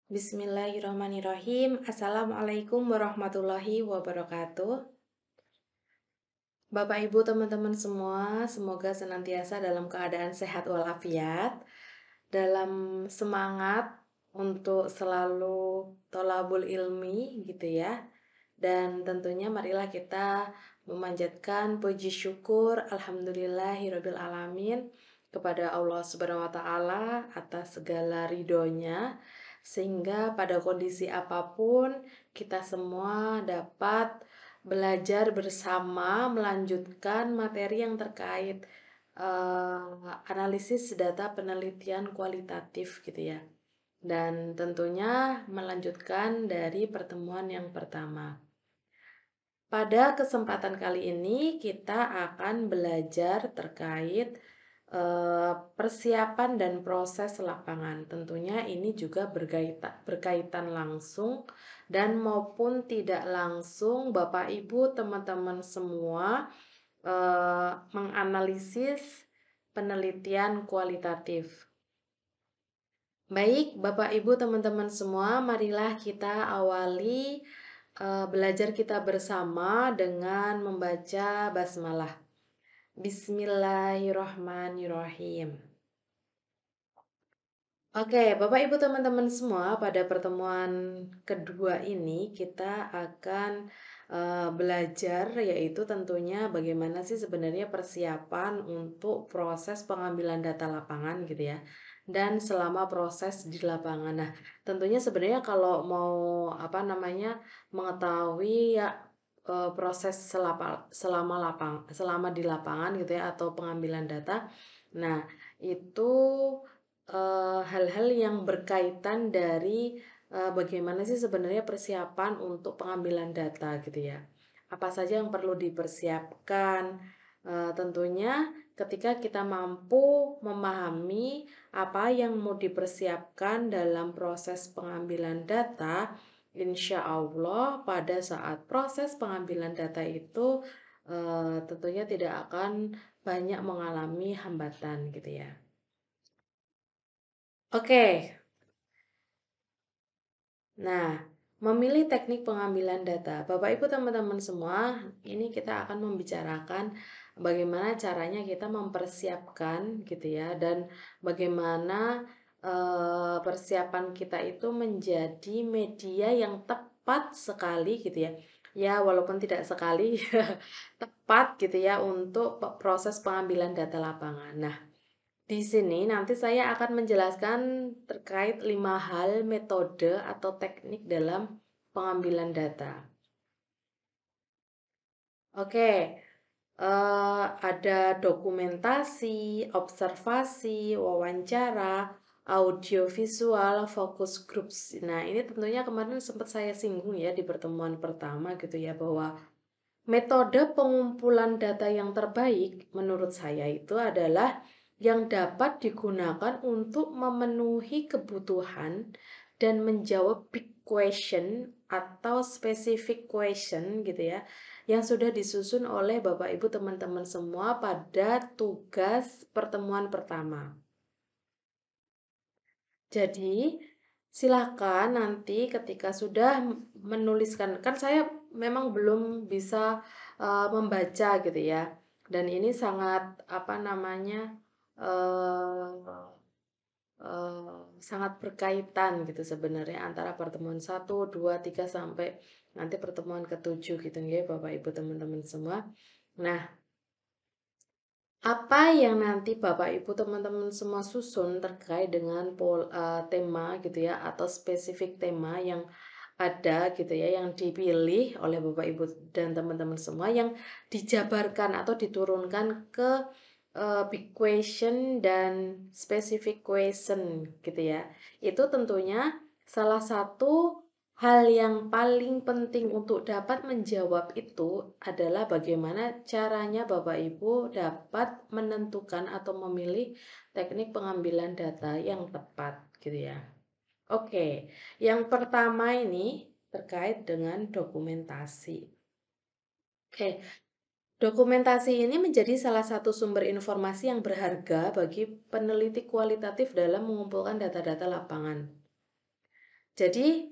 Bismillahirrahmanirrahim. Assalamualaikum warahmatullahi wabarakatuh. Bapak Ibu teman-teman semua, semoga senantiasa dalam keadaan sehat walafiat, dalam semangat untuk selalu tolabul ilmi gitu ya. Dan tentunya marilah kita memanjatkan puji syukur alhamdulillahirabbil alamin kepada Allah Subhanahu wa taala atas segala ridhonya sehingga pada kondisi apapun kita semua dapat belajar bersama melanjutkan materi yang terkait analisis data penelitian kualitatif gitu ya. Dan tentunya melanjutkan dari pertemuan yang pertama. Pada kesempatan kali ini kita akan belajar terkait persiapan dan proses lapangan. Tentunya ini juga berkaitan langsung dan maupun tidak langsung Bapak Ibu teman-teman semua menganalisis penelitian kualitatif. Baik, Bapak Ibu teman-teman semua, marilah kita awali belajar kita bersama dengan membaca basmalah. Bismillahirrahmanirrahim. Oke, Bapak Ibu teman-teman semua, pada pertemuan kedua ini kita akan belajar yaitu tentunya bagaimana sih sebenarnya persiapan untuk proses pengambilan data lapangan gitu ya. Dan selama proses di lapangan. Nah, tentunya sebenarnya kalau mau mengetahui ya proses selama di lapangan gitu ya atau pengambilan data. Nah, itu hal-hal yang berkaitan dari bagaimana sih sebenarnya persiapan untuk pengambilan data gitu ya. Apa saja yang perlu dipersiapkan? Tentunya ketika kita mampu memahami apa yang mau dipersiapkan dalam proses pengambilan data, insya Allah pada saat proses pengambilan data itu tentunya tidak akan banyak mengalami hambatan gitu ya. Oke, nah, memilih teknik pengambilan data. Bapak Ibu teman-teman semua, ini kita akan membicarakan bagaimana caranya kita mempersiapkan gitu ya dan bagaimana persiapan kita itu menjadi media yang tepat sekali gitu ya. Ya, walaupun tidak sekali tepat gitu ya untuk proses pengambilan data lapangan. Nah, di sini nanti saya akan menjelaskan terkait 5 hal metode atau teknik dalam pengambilan data. Oke, ada dokumentasi, observasi, wawancara, audiovisual, focus groups. Nah, ini tentunya kemarin sempat saya singgung ya di pertemuan pertama gitu ya bahwa metode pengumpulan data yang terbaik menurut saya itu adalah yang dapat digunakan untuk memenuhi kebutuhan dan menjawab big question atau specific question gitu ya yang sudah disusun oleh Bapak Ibu teman-teman semua pada tugas pertemuan pertama. Jadi, silakan nanti ketika sudah menuliskan, kan saya memang belum bisa membaca gitu ya. Dan ini sangat apa namanya eh, sangat berkaitan gitu sebenarnya antara pertemuan 1, 2, 3 sampai nanti pertemuan ke-7 gitu ya Bapak Ibu teman-teman semua. Nah, apa yang nanti Bapak Ibu teman-teman semua susun terkait dengan tema gitu ya atau spesifik tema yang ada gitu ya yang dipilih oleh Bapak Ibu dan teman-teman semua yang dijabarkan atau diturunkan ke big question dan specific question gitu ya. Itu tentunya salah satu hal yang paling penting untuk dapat menjawab itu adalah bagaimana caranya Bapak Ibu dapat menentukan atau memilih teknik pengambilan data yang tepat gitu ya. Oke, yang pertama ini terkait dengan dokumentasi. Oke, dokumentasi ini menjadi salah satu sumber informasi yang berharga bagi peneliti kualitatif dalam mengumpulkan data-data lapangan. Jadi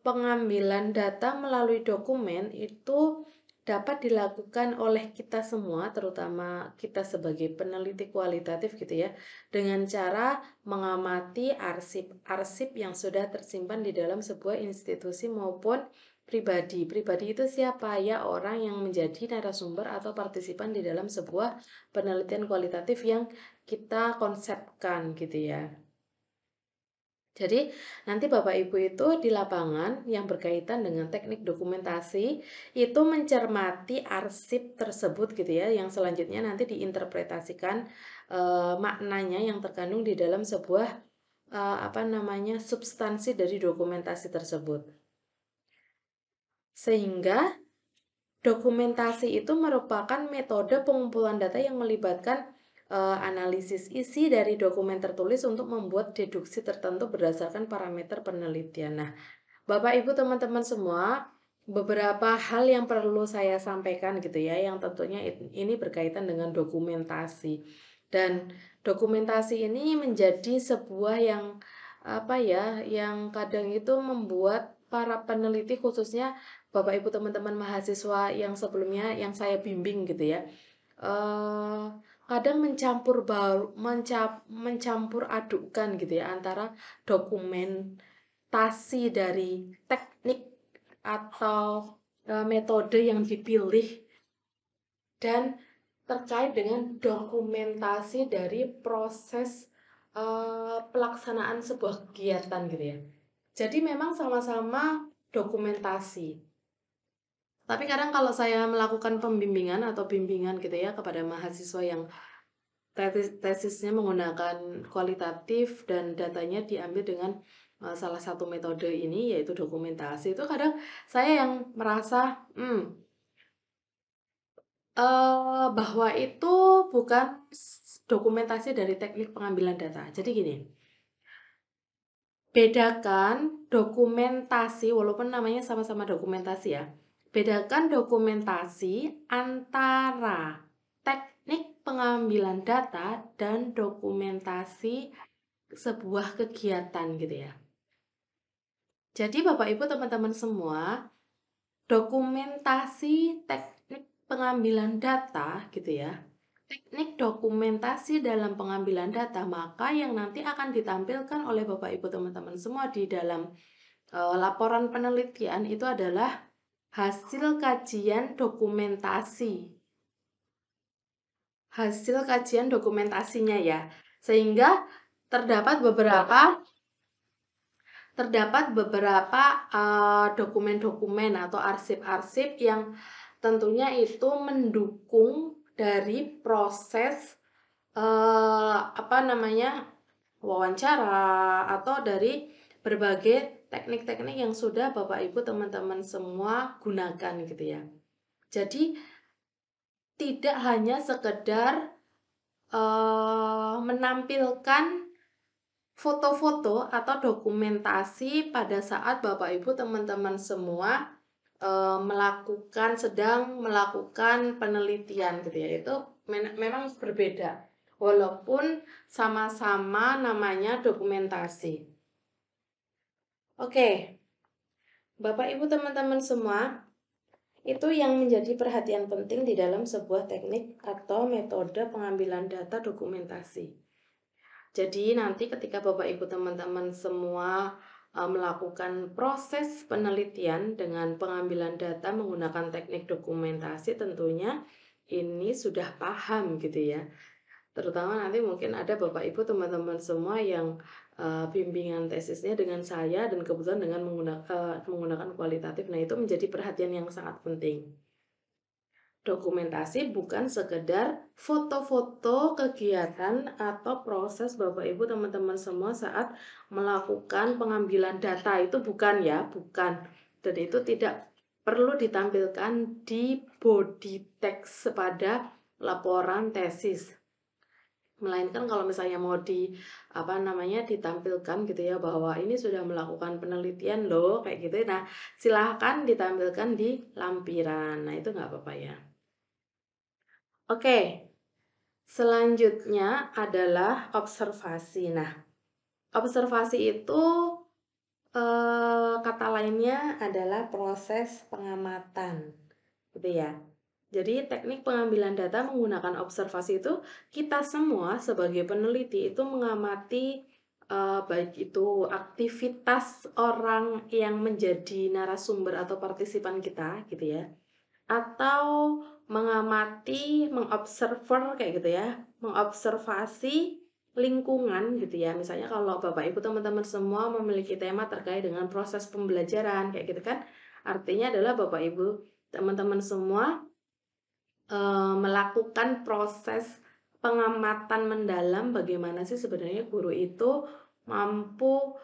pengambilan data melalui dokumen itu dapat dilakukan oleh kita semua, terutama kita sebagai peneliti kualitatif gitu ya, dengan cara mengamati arsip-arsip yang sudah tersimpan di dalam sebuah institusi maupun pribadi. Pribadi itu siapa? Ya, orang yang menjadi narasumber atau partisipan di dalam sebuah penelitian kualitatif yang kita konsepkan gitu ya. Jadi nanti Bapak Ibu itu di lapangan yang berkaitan dengan teknik dokumentasi itu mencermati arsip tersebut gitu ya, yang selanjutnya nanti diinterpretasikan maknanya yang terkandung di dalam sebuah substansi dari dokumentasi tersebut. Sehingga dokumentasi itu merupakan metode pengumpulan data yang melibatkan analisis isi dari dokumen tertulis untuk membuat deduksi tertentu berdasarkan parameter penelitian. Nah, Bapak Ibu teman-teman semua, beberapa hal yang perlu saya sampaikan gitu ya, yang tentunya ini berkaitan dengan dokumentasi. Dan dokumentasi ini menjadi sebuah yang yang kadang itu membuat para peneliti khususnya Bapak Ibu teman-teman mahasiswa yang sebelumnya yang saya bimbing gitu ya. eh Kadang mencampur adukan gitu ya antara dokumentasi dari teknik atau metode yang dipilih dan terkait dengan dokumentasi dari proses pelaksanaan sebuah kegiatan gitu ya. Jadi memang sama-sama dokumentasi. Tapi kadang kalau saya melakukan pembimbingan atau bimbingan gitu ya kepada mahasiswa yang tesisnya menggunakan kualitatif dan datanya diambil dengan salah satu metode ini yaitu dokumentasi, itu kadang saya yang merasa bahwa itu bukan dokumentasi dari teknik pengambilan data. Jadi gini, bedakan dokumentasi walaupun namanya sama-sama dokumentasi ya. Bedakan dokumentasi antara teknik pengambilan data dan dokumentasi sebuah kegiatan gitu ya. Jadi Bapak Ibu teman-teman semua, dokumentasi teknik pengambilan data gitu ya. Teknik dokumentasi dalam pengambilan data, maka yang nanti akan ditampilkan oleh Bapak Ibu teman-teman semua di dalam laporan penelitian itu adalah hasil kajian dokumentasi. Hasil kajian dokumentasinya ya. Sehingga terdapat beberapa dokumen-dokumen atau arsip-arsip yang tentunya itu mendukung dari proses wawancara atau dari berbagai teknik-teknik yang sudah Bapak Ibu teman-teman semua gunakan gitu ya. Jadi tidak hanya sekedar menampilkan foto-foto atau dokumentasi pada saat Bapak Ibu teman-teman semua sedang melakukan penelitian gitu ya. Itu memang berbeda walaupun sama-sama namanya dokumentasi. Oke, Bapak Ibu teman-teman semua, itu yang menjadi perhatian penting di dalam sebuah teknik atau metode pengambilan data dokumentasi. Jadi nanti ketika Bapak Ibu teman-teman semua melakukan proses penelitian dengan pengambilan data menggunakan teknik dokumentasi, tentunya ini sudah paham gitu ya. Terutama nanti mungkin ada Bapak Ibu teman-teman semua yang bimbingan tesisnya dengan saya dan kebetulan dengan menggunakan kualitatif. Nah, itu menjadi perhatian yang sangat penting. Dokumentasi bukan sekedar foto-foto kegiatan atau proses Bapak Ibu teman-teman semua saat melakukan pengambilan data, itu bukan ya, bukan. Dan itu tidak perlu ditampilkan di body text pada laporan tesis. Melainkan kalau misalnya mau ditampilkan gitu ya bahwa ini sudah melakukan penelitian loh kayak gitu. Nah, silahkan ditampilkan di lampiran. Nah, itu nggak apa-apa ya. Oke, selanjutnya adalah observasi. Nah, observasi itu Kata lainnya adalah proses pengamatan, gitu ya. Jadi teknik pengambilan data menggunakan observasi itu kita semua sebagai peneliti itu mengamati baik itu aktivitas orang yang menjadi narasumber atau partisipan kita gitu ya, atau mengamati, mengobserver kayak gitu ya, mengobservasi lingkungan gitu ya. Misalnya kalau Bapak Ibu teman-teman semua memiliki tema terkait dengan proses pembelajaran kayak gitu kan, artinya adalah Bapak Ibu teman-teman semua melakukan proses pengamatan mendalam bagaimana sih sebenarnya guru itu mampu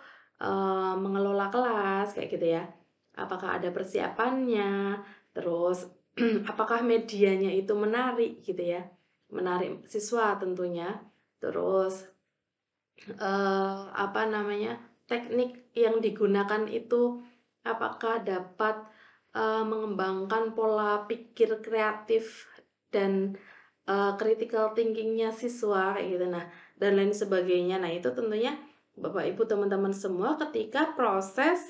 mengelola kelas kayak gitu ya. Apakah ada persiapannya, terus apakah medianya itu menarik gitu ya, menarik siswa tentunya. Terus apa namanya, teknik yang digunakan itu apakah dapat mengembangkan pola pikir kreatif dan critical thinking-nya siswa kayak gitu, nah, dan lain sebagainya. Nah, itu tentunya Bapak Ibu teman-teman semua ketika proses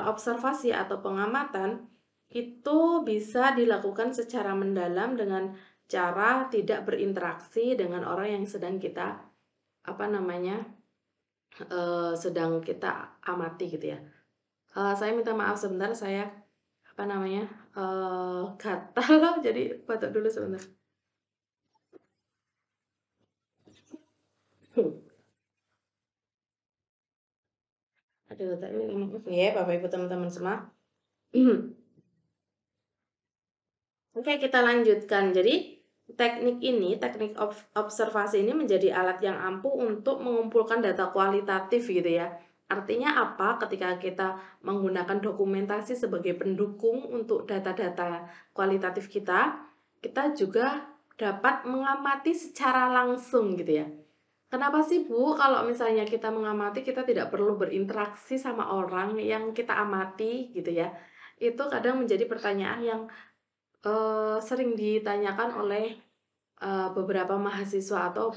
observasi atau pengamatan itu bisa dilakukan secara mendalam dengan cara tidak berinteraksi dengan orang yang sedang kita apa namanya sedang kita amati gitu ya. Saya minta maaf sebentar, saya apa namanya gatal jadi batuk dulu sebentar. Aduh, tapi maaf ya Bapak Ibu teman-teman semua. Oke, kita lanjutkan. Jadi, teknik ini, teknik observasi ini menjadi alat yang ampuh untuk mengumpulkan data kualitatif gitu ya. Artinya apa? Ketika kita menggunakan dokumentasi sebagai pendukung untuk data-data kualitatif kita juga dapat mengamati secara langsung gitu ya. Kenapa sih Bu, kalau misalnya kita mengamati kita tidak perlu berinteraksi sama orang yang kita amati gitu ya? Itu kadang menjadi pertanyaan yang sering ditanyakan oleh, beberapa mahasiswa atau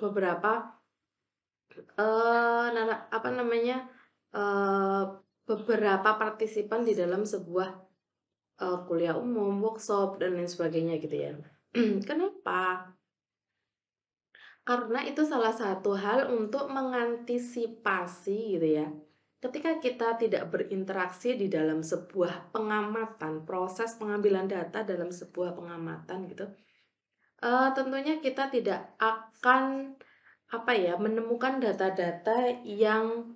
beberapa, apa namanya, eee, beberapa partisipan di dalam sebuah, kuliah umum, workshop, dan lain sebagainya gitu ya. Kenapa? Karena itu salah satu hal untuk mengantisipasi gitu ya, ketika kita tidak berinteraksi di dalam sebuah pengamatan, proses pengambilan data dalam sebuah pengamatan gitu. Tentunya kita tidak akan, apa ya, menemukan data-data yang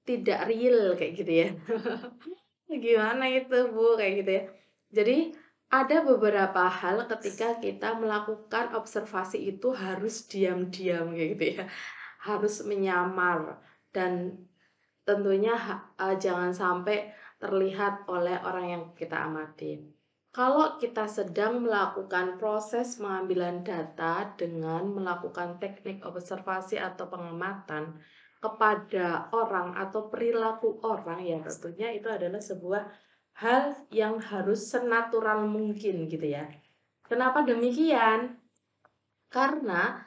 tidak real kayak gitu ya. Gimana itu, Bu? Kayak gitu ya. Jadi, ada beberapa hal ketika kita melakukan observasi itu harus diam-diam kayak gitu ya. Harus menyamar dan tentunya jangan sampai terlihat oleh orang yang kita amati. Kalau kita sedang melakukan proses pengambilan data dengan melakukan teknik observasi atau pengamatan kepada orang atau perilaku orang, ya tentunya itu adalah sebuah hal yang harus senatural mungkin gitu ya. Kenapa demikian? Karena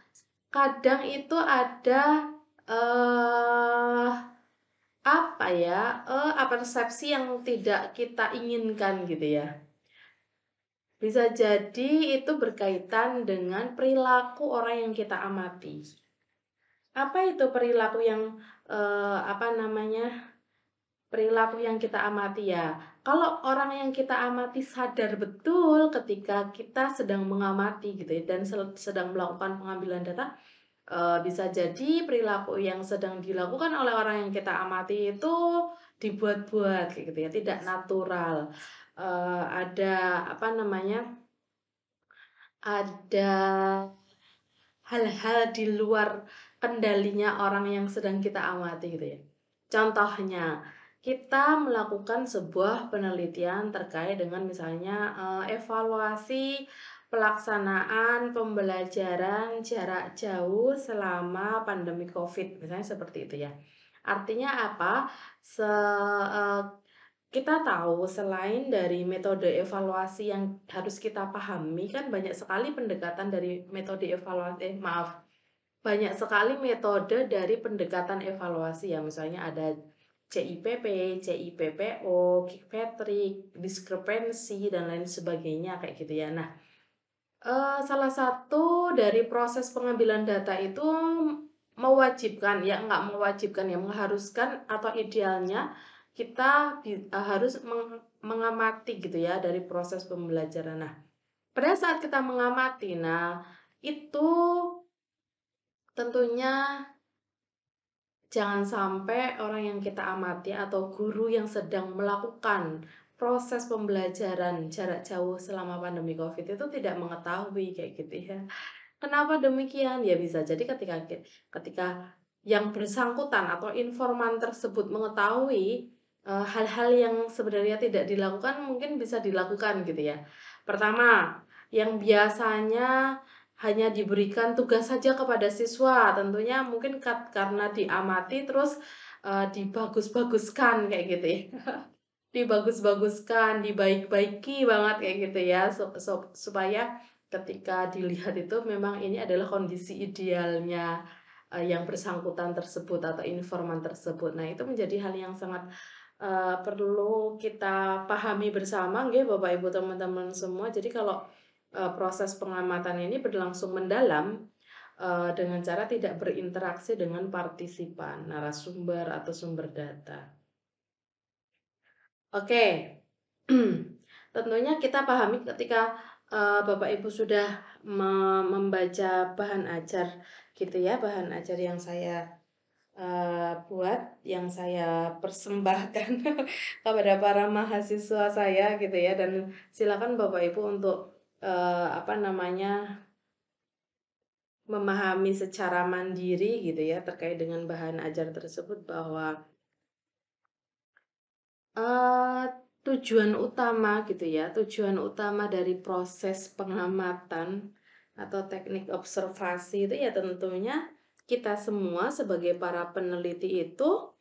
kadang itu ada eh apa ya, persepsi yang tidak kita inginkan gitu ya. Bisa jadi itu berkaitan dengan perilaku orang yang kita amati. Apa itu perilaku yang, apa namanya, perilaku yang kita amati ya? Kalau orang yang kita amati sadar betul ketika kita sedang mengamati gitu ya, dan sedang melakukan pengambilan data, bisa jadi perilaku yang sedang dilakukan oleh orang yang kita amati itu dibuat-buat kayak gitu ya, tidak natural. Ada apa namanya, ada hal-hal di luar kendalinya orang yang sedang kita amati gitu ya. Contohnya, kita melakukan sebuah penelitian terkait dengan misalnya evaluasi pelaksanaan pembelajaran jarak jauh selama pandemi COVID, misalnya seperti itu ya. Artinya apa? Eh, kita tahu selain dari metode evaluasi yang harus kita pahami, kan banyak sekali pendekatan dari metode evaluasi, banyak sekali metode dari pendekatan evaluasi ya. Misalnya ada CIPP, CIPPO, Patrick, diskrepensi, dan lain sebagainya kayak gitu ya. Nah, salah satu dari proses pengambilan data itu mewajibkan, ya nggak mewajibkan ya, mengharuskan atau idealnya kita harus mengamati gitu ya dari proses pembelajaran. Nah, pada saat kita mengamati, nah itu tentunya jangan sampai orang yang kita amati atau guru yang sedang melakukan proses pembelajaran jarak jauh selama pandemi COVID itu tidak mengetahui kayak gitu ya. Kenapa demikian? Ya bisa jadi ketika yang bersangkutan atau informan tersebut mengetahui hal-hal yang sebenarnya tidak dilakukan mungkin bisa dilakukan gitu ya. Pertama, yang biasanya hanya diberikan tugas saja kepada siswa, tentunya mungkin karena diamati terus dibagus-baguskan kayak gitu ya. Dibagus-baguskan, dibaik-baiki banget kayak gitu ya, supaya ketika dilihat itu memang ini adalah kondisi idealnya yang bersangkutan tersebut atau informan tersebut. Nah, itu menjadi hal yang sangat perlu kita pahami bersama nggih Bapak Ibu teman-teman semua. Jadi kalau proses pengamatan ini berlangsung mendalam dengan cara tidak berinteraksi dengan partisipan, narasumber atau sumber data. Oke. Tentunya kita pahami ketika Bapak Ibu sudah membaca bahan ajar gitu ya, bahan ajar yang saya buat, yang saya persembahkan kepada para mahasiswa saya gitu ya, dan silakan Bapak Ibu untuk apa namanya, memahami secara mandiri gitu ya terkait dengan bahan ajar tersebut, bahwa Eee, tujuan utama gitu ya, tujuan utama dari proses pengamatan atau teknik observasi itu ya tentunya kita semua sebagai para peneliti itu,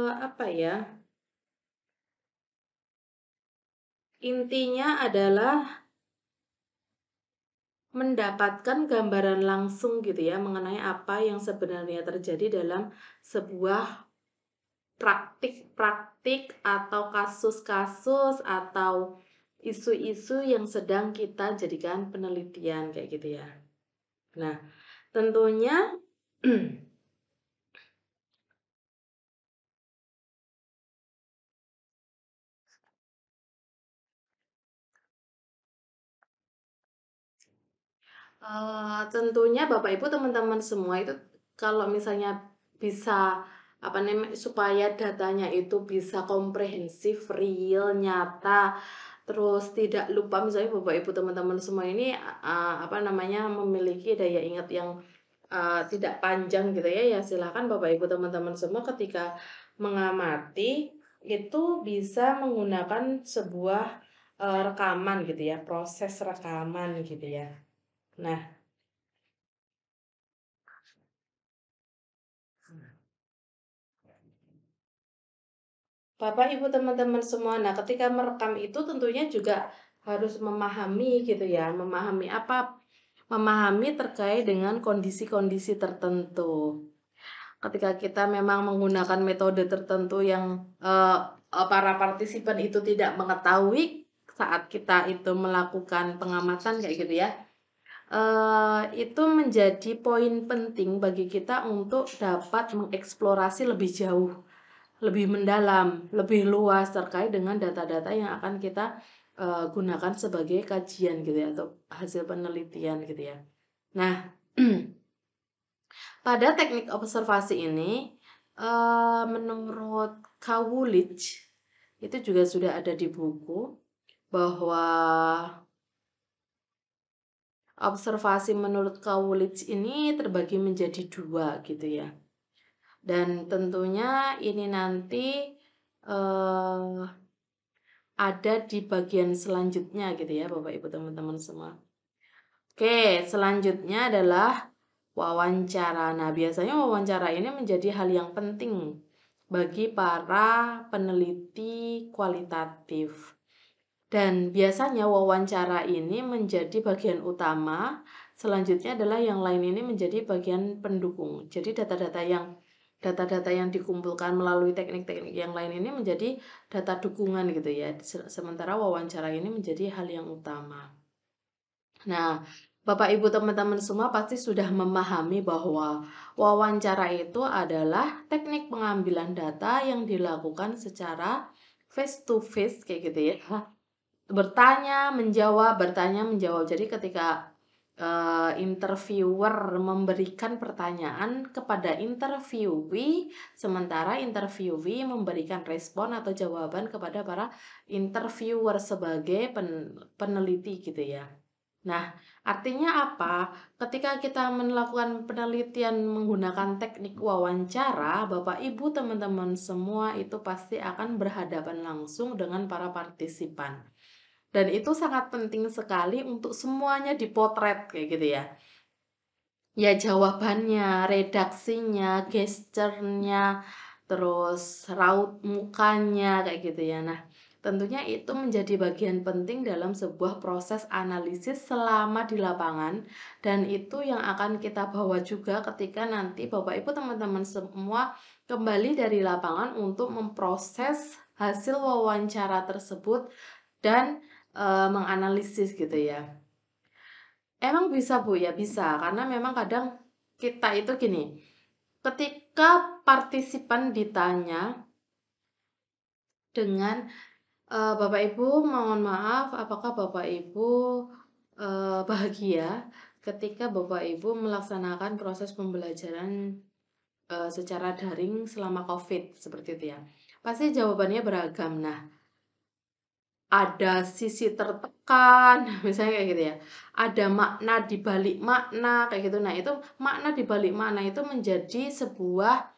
apa ya, intinya adalah mendapatkan gambaran langsung gitu ya mengenai apa yang sebenarnya terjadi dalam sebuah praktik-praktik atau kasus-kasus atau isu-isu yang sedang kita jadikan penelitian kayak gitu ya. Nah, tentunya tentunya Bapak Ibu teman-teman semua itu kalau misalnya bisa apa namanya, supaya datanya itu bisa komprehensif, real, nyata, terus tidak lupa, misalnya Bapak Ibu teman-teman semua ini apa namanya, memiliki daya ingat yang tidak panjang gitu ya, ya silakan Bapak Ibu teman-teman semua ketika mengamati itu bisa menggunakan sebuah rekaman gitu ya, proses rekaman gitu ya. Nah, Bapak Ibu teman-teman semua, nah ketika merekam itu tentunya juga harus memahami gitu ya, memahami apa? Memahami terkait dengan kondisi-kondisi tertentu. Ketika kita memang menggunakan metode tertentu yang para partisipan itu tidak mengetahui saat kita itu melakukan pengamatan kayak gitu ya, itu menjadi poin penting bagi kita untuk dapat mengeksplorasi lebih jauh, lebih mendalam, lebih luas terkait dengan data-data yang akan kita gunakan sebagai kajian gitu ya, atau hasil penelitian gitu ya. Nah, pada teknik observasi ini, menurut Kawulich, itu juga sudah ada di buku, bahwa observasi menurut Kawulich ini terbagi menjadi dua gitu ya. Dan tentunya ini nanti eh, ada di bagian selanjutnya gitu ya Bapak Ibu teman-teman semua. Oke, selanjutnya adalah wawancara. Nah, biasanya wawancara ini menjadi hal yang penting bagi para peneliti kualitatif. Dan biasanya wawancara ini menjadi bagian utama, selanjutnya adalah yang lain ini menjadi bagian pendukung. Jadi data-data yang data-data yang dikumpulkan melalui teknik-teknik yang lain ini menjadi data dukungan gitu ya. Sementara wawancara ini menjadi hal yang utama. Nah, Bapak Ibu teman-teman semua pasti sudah memahami bahwa wawancara itu adalah teknik pengambilan data yang dilakukan secara face to face kayak gitu ya. Bertanya, menjawab, bertanya, menjawab. Jadi ketika interviewer memberikan pertanyaan kepada interviewee, sementara interviewee memberikan respon atau jawaban kepada para interviewer sebagai peneliti gitu ya. Nah, artinya apa? Ketika kita melakukan penelitian menggunakan teknik wawancara, Bapak Ibu teman-teman semua itu pasti akan berhadapan langsung dengan para partisipan. Dan itu sangat penting sekali untuk semuanya dipotret kayak gitu ya. Ya jawabannya, redaksinya, gesturnya, terus raut mukanya kayak gitu ya. Nah, tentunya itu menjadi bagian penting dalam sebuah proses analisis selama di lapangan, dan itu yang akan kita bawa juga ketika nanti Bapak Ibu teman-teman semua kembali dari lapangan untuk memproses hasil wawancara tersebut dan menganalisis gitu ya. Emang bisa Bu ya? Bisa, karena memang kadang kita itu gini, ketika partisipan ditanya dengan Bapak Ibu mohon maaf, apakah Bapak Ibu bahagia ketika Bapak Ibu melaksanakan proses pembelajaran secara daring selama COVID seperti itu ya? Pasti jawabannya beragam. Nah, ada sisi tertekan, misalnya kayak gitu ya. Ada makna di balik makna kayak gitu. Nah, itu makna di balik makna itu menjadi sebuah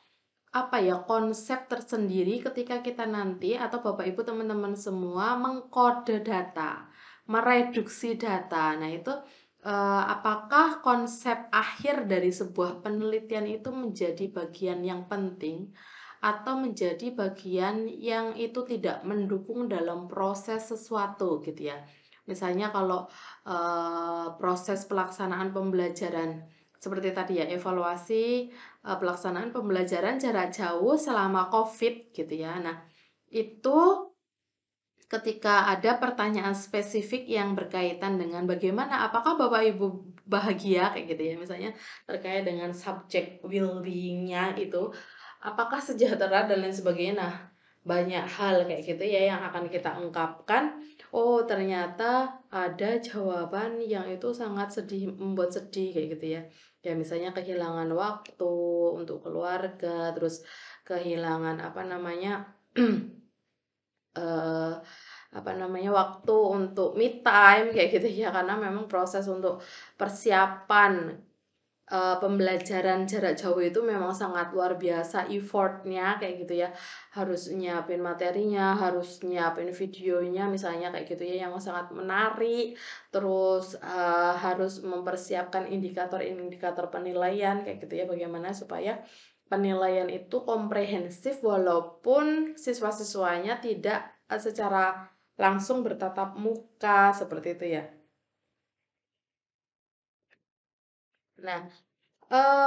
apa ya, konsep tersendiri ketika kita nanti atau Bapak Ibu teman-teman semua mengkode data, mereduksi data. Nah, itu apakah konsep akhir dari sebuah penelitian itu menjadi bagian yang penting atau menjadi bagian yang itu tidak mendukung dalam proses sesuatu gitu ya. Misalnya kalau proses pelaksanaan pembelajaran seperti tadi ya, evaluasi pelaksanaan pembelajaran jarak jauh selama COVID gitu ya. Nah, itu ketika ada pertanyaan spesifik yang berkaitan dengan bagaimana apakah Bapak Ibu bahagia kayak gitu ya, misalnya terkait dengan subjek well-being-nya itu apakah sejahtera dan lain sebagainya. Nah, banyak hal kayak gitu ya yang akan kita ungkapkan. Oh, ternyata ada jawaban yang itu sangat sedih, membuat sedih kayak gitu ya. Ya misalnya kehilangan waktu untuk keluarga, terus kehilangan apa namanya eh waktu untuk me time kayak gitu ya, karena memang proses untuk persiapan pembelajaran jarak jauh itu memang sangat luar biasa effortnya kayak gitu ya, harus nyiapin materinya, harus nyiapin videonya misalnya kayak gitu ya yang sangat menarik, terus harus mempersiapkan indikator-indikator penilaian kayak gitu ya, bagaimana supaya penilaian itu komprehensif walaupun siswa-siswanya tidak secara langsung bertatap muka seperti itu ya. Nah,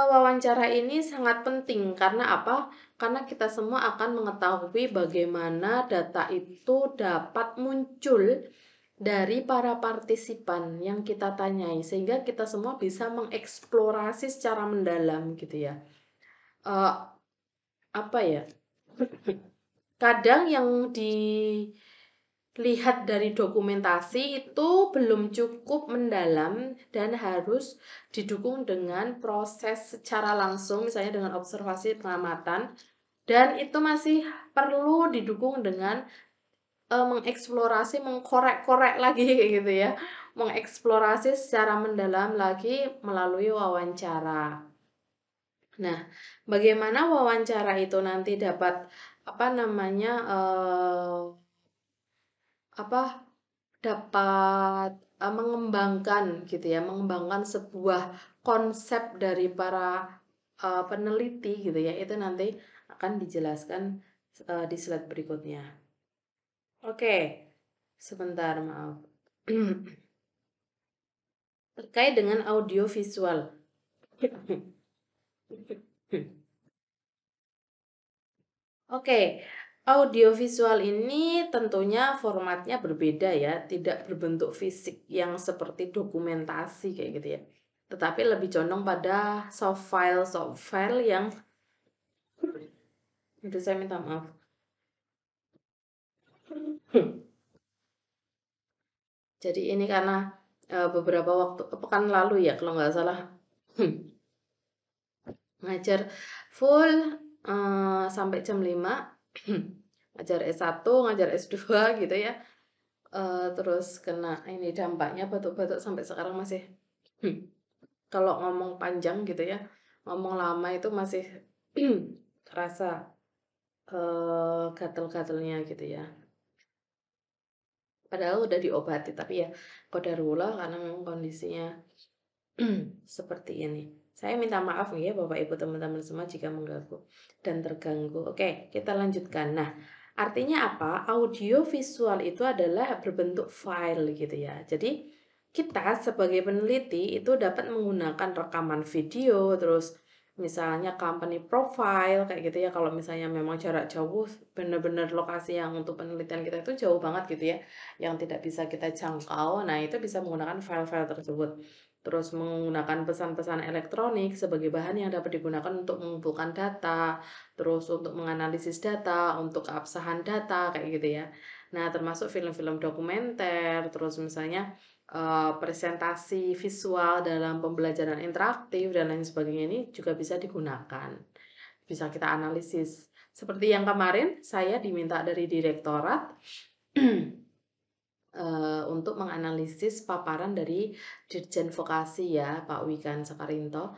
wawancara ini sangat penting karena apa? Karena kita semua akan mengetahui bagaimana data itu dapat muncul dari para partisipan yang kita tanyai sehingga kita semua bisa mengeksplorasi secara mendalam gitu ya. Eh, apa ya? Kadang yang dilihat dari dokumentasi itu belum cukup mendalam dan harus didukung dengan proses secara langsung, misalnya dengan observasi pengamatan, dan itu masih perlu didukung dengan mengeksplorasi, mengkorek-korek lagi kayak gitu ya, mengeksplorasi secara mendalam lagi melalui wawancara. Nah, bagaimana wawancara itu nanti dapat apa namanya apa dapat mengembangkan gitu ya, mengembangkan sebuah konsep dari para peneliti gitu ya, itu nanti akan dijelaskan di slide berikutnya. Oke, sebentar maaf. Terkait dengan audio visual. Oke, audiovisual ini tentunya formatnya berbeda ya, tidak berbentuk fisik yang seperti dokumentasi kayak gitu ya. Tetapi lebih condong pada soft file yang itu saya minta maaf. Jadi ini karena beberapa waktu pekan lalu ya kalau nggak salah ngajar full sampai jam 5 ngajar S1, ngajar S2 gitu ya. Terus kena ini dampaknya batuk-batuk sampai sekarang masih kalau ngomong panjang gitu ya, ngomong lama itu masih terasa gatel-gatelnya gitu ya. Padahal udah diobati tapi ya qadarullah karena memang kondisinya seperti ini. Saya minta maaf nih ya Bapak Ibu teman-teman semua jika mengganggu dan terganggu. Oke, kita lanjutkan. Nah, artinya apa? Audio visual itu adalah berbentuk file gitu ya. Jadi kita sebagai peneliti itu dapat menggunakan rekaman video, terus misalnya company profile kayak gitu ya. Kalau misalnya memang jarak jauh, benar-benar lokasi yang untuk penelitian kita itu jauh banget gitu ya, yang tidak bisa kita jangkau. Nah, itu bisa menggunakan file-file tersebut. Terus menggunakan pesan-pesan elektronik sebagai bahan yang dapat digunakan untuk mengumpulkan data, terus untuk menganalisis data, untuk keabsahan data, kayak gitu ya. Nah, termasuk film-film dokumenter, terus misalnya presentasi visual dalam pembelajaran interaktif dan lain sebagainya ini juga bisa digunakan. Bisa kita analisis. Seperti yang kemarin saya diminta dari direktorat untuk menganalisis paparan dari Dirjen Vokasi ya, Pak Wikan Sakarinto.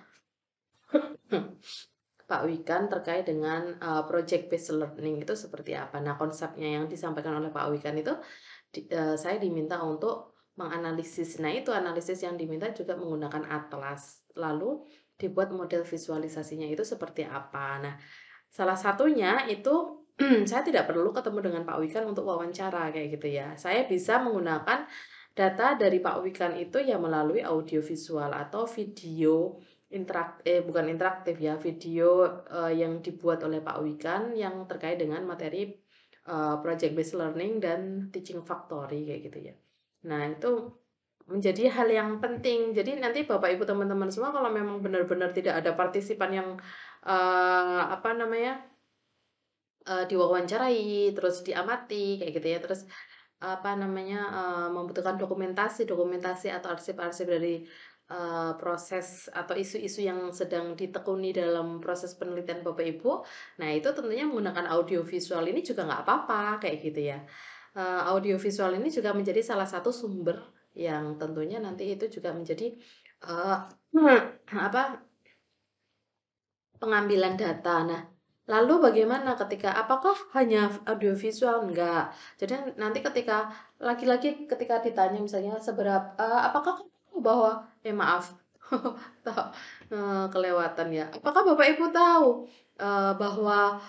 Pak Wikan terkait dengan project based learning itu seperti apa. Nah, konsepnya yang disampaikan oleh Pak Wikan itu saya diminta untuk menganalisis. Nah, itu analisis yang diminta juga menggunakan atlas. Lalu dibuat model visualisasinya itu seperti apa. Nah, salah satunya itu saya tidak perlu ketemu dengan Pak Wikan untuk wawancara kayak gitu ya. Saya bisa menggunakan data dari Pak Wikan itu ya melalui audio visual atau video bukan interaktif ya, video yang dibuat oleh Pak Wikan yang terkait dengan materi project based learning dan teaching factory kayak gitu ya. Nah, itu menjadi hal yang penting. Jadi nanti Bapak Ibu teman-teman semua kalau memang benar-benar tidak ada partisipan yang apa namanya diwawancarai, terus diamati kayak gitu ya, terus apa namanya membutuhkan dokumentasi atau arsip-arsip dari proses atau isu-isu yang sedang ditekuni dalam proses penelitian Bapak Ibu. Nah, itu tentunya menggunakan audio visual ini juga nggak apa-apa kayak gitu ya. Audio visual ini juga menjadi salah satu sumber yang tentunya nanti itu juga menjadi eh, apa pengambilan data. Nah, lalu bagaimana ketika apakah hanya audio visual? Enggak. Jadi nanti ketika lagi-lagi ketika ditanya misalnya seberapa apakah kamu tahu bahwa maaf tahu kelewatan ya. Apakah Bapak Ibu tahu bahwa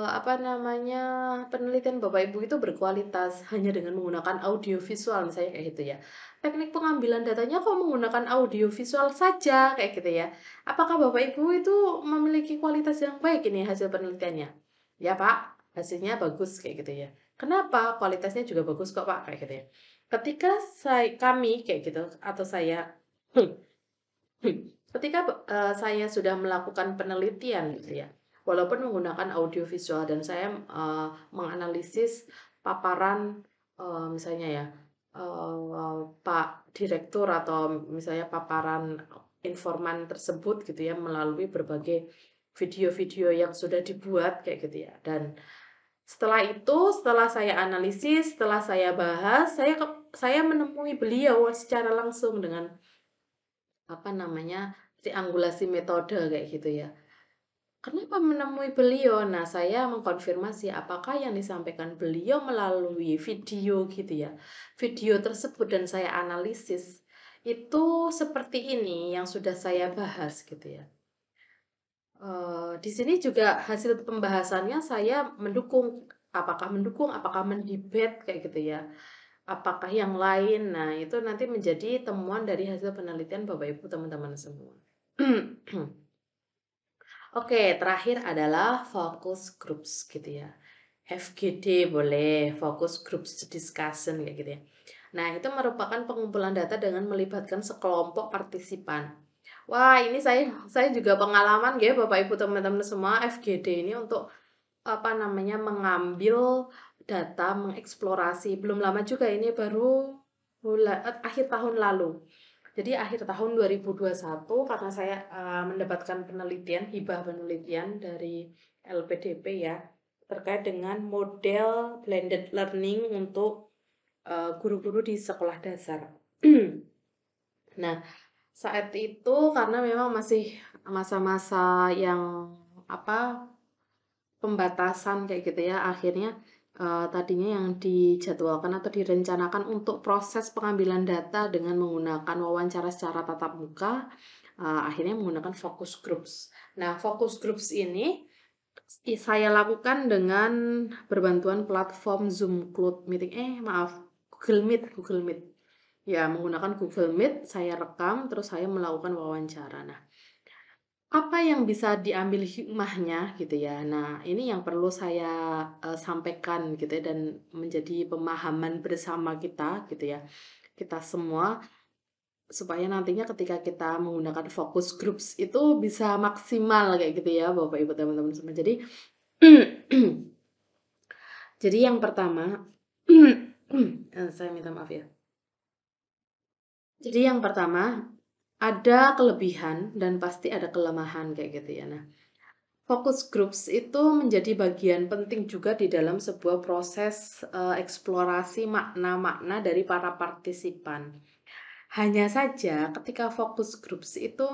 apa namanya penelitian Bapak Ibu itu berkualitas hanya dengan menggunakan audio visual misalnya kayak gitu ya. Teknik pengambilan datanya kok menggunakan audio visual saja kayak gitu ya. Apakah Bapak Ibu itu memiliki kualitas yang baik ini hasil penelitiannya? Ya Pak, hasilnya bagus kayak gitu ya. Kenapa? Kualitasnya juga bagus kok Pak kayak gitu ya. Ketika kami kayak gitu atau saya ketika saya sudah melakukan penelitian gitu ya, walaupun menggunakan audio visual dan saya menganalisis paparan misalnya ya Pak Direktur atau misalnya paparan informan tersebut gitu ya melalui berbagai video-video yang sudah dibuat kayak gitu ya. Dan setelah itu, setelah saya analisis, setelah saya bahas, saya menemui beliau secara langsung dengan apa namanya triangulasi metode kayak gitu ya. Kenapa menemui beliau? Nah, saya mengkonfirmasi apakah yang disampaikan beliau melalui video gitu ya. Video tersebut dan saya analisis itu seperti ini yang sudah saya bahas gitu ya. Di sini juga hasil pembahasannya saya mendukung, apakah mendebate kayak gitu ya. Apakah yang lain? Nah, itu nanti menjadi temuan dari hasil penelitian Bapak Ibu teman-teman semua. Oke, terakhir adalah focus groups gitu ya. FGD boleh, focus groups discussion kayak gitu ya. Nah, itu merupakan pengumpulan data dengan melibatkan sekelompok partisipan. Wah, ini saya juga pengalaman ya Bapak Ibu teman-teman semua FGD ini untuk apa namanya mengambil data, mengeksplorasi. Belum lama juga ini baru akhir tahun lalu. Jadi akhir tahun 2021 karena saya mendapatkan penelitian, hibah penelitian dari LPDP ya, terkait dengan model blended learning untuk guru-guru di sekolah dasar. Nah, saat itu karena memang masih masa-masa yang apa pembatasan kayak gitu ya, akhirnya tadinya yang dijadwalkan atau direncanakan untuk proses pengambilan data dengan menggunakan wawancara secara tatap muka, akhirnya menggunakan focus groups. Nah, focus groups ini saya lakukan dengan berbantuan platform Zoom Cloud Meeting. Maaf, Google Meet. Ya, menggunakan Google Meet, saya rekam, terus saya melakukan wawancara. Nah, apa yang bisa diambil hikmahnya gitu ya. Nah, ini yang perlu saya sampaikan gitu ya dan menjadi pemahaman bersama kita gitu ya. Kita semua supaya nantinya ketika kita menggunakan focus groups itu bisa maksimal kayak gitu ya Bapak Ibu teman-teman semua. Jadi jadi yang pertama saya minta maaf ya. Jadi yang pertama ada kelebihan dan pasti ada kelemahan kayak gitu ya. Nah, Focus groups itu menjadi bagian penting juga di dalam sebuah proses eksplorasi makna-makna dari para partisipan. Hanya saja ketika fokus groups itu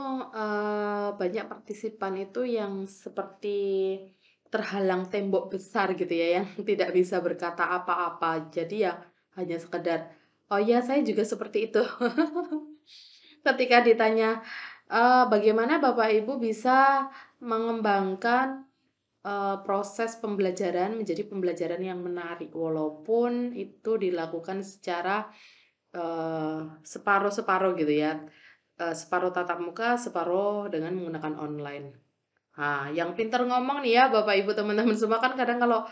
banyak partisipan itu yang seperti terhalang tembok besar gitu ya, yang tidak bisa berkata apa-apa. Jadi ya hanya sekedar, oh ya saya juga seperti itu. Ketika ditanya, bagaimana Bapak Ibu bisa mengembangkan proses pembelajaran menjadi pembelajaran yang menarik walaupun itu dilakukan secara separuh-separuh gitu ya, separuh tatap muka, separuh dengan menggunakan online. Nah, yang pintar ngomong nih ya Bapak Ibu teman-teman semua kan kadang kalau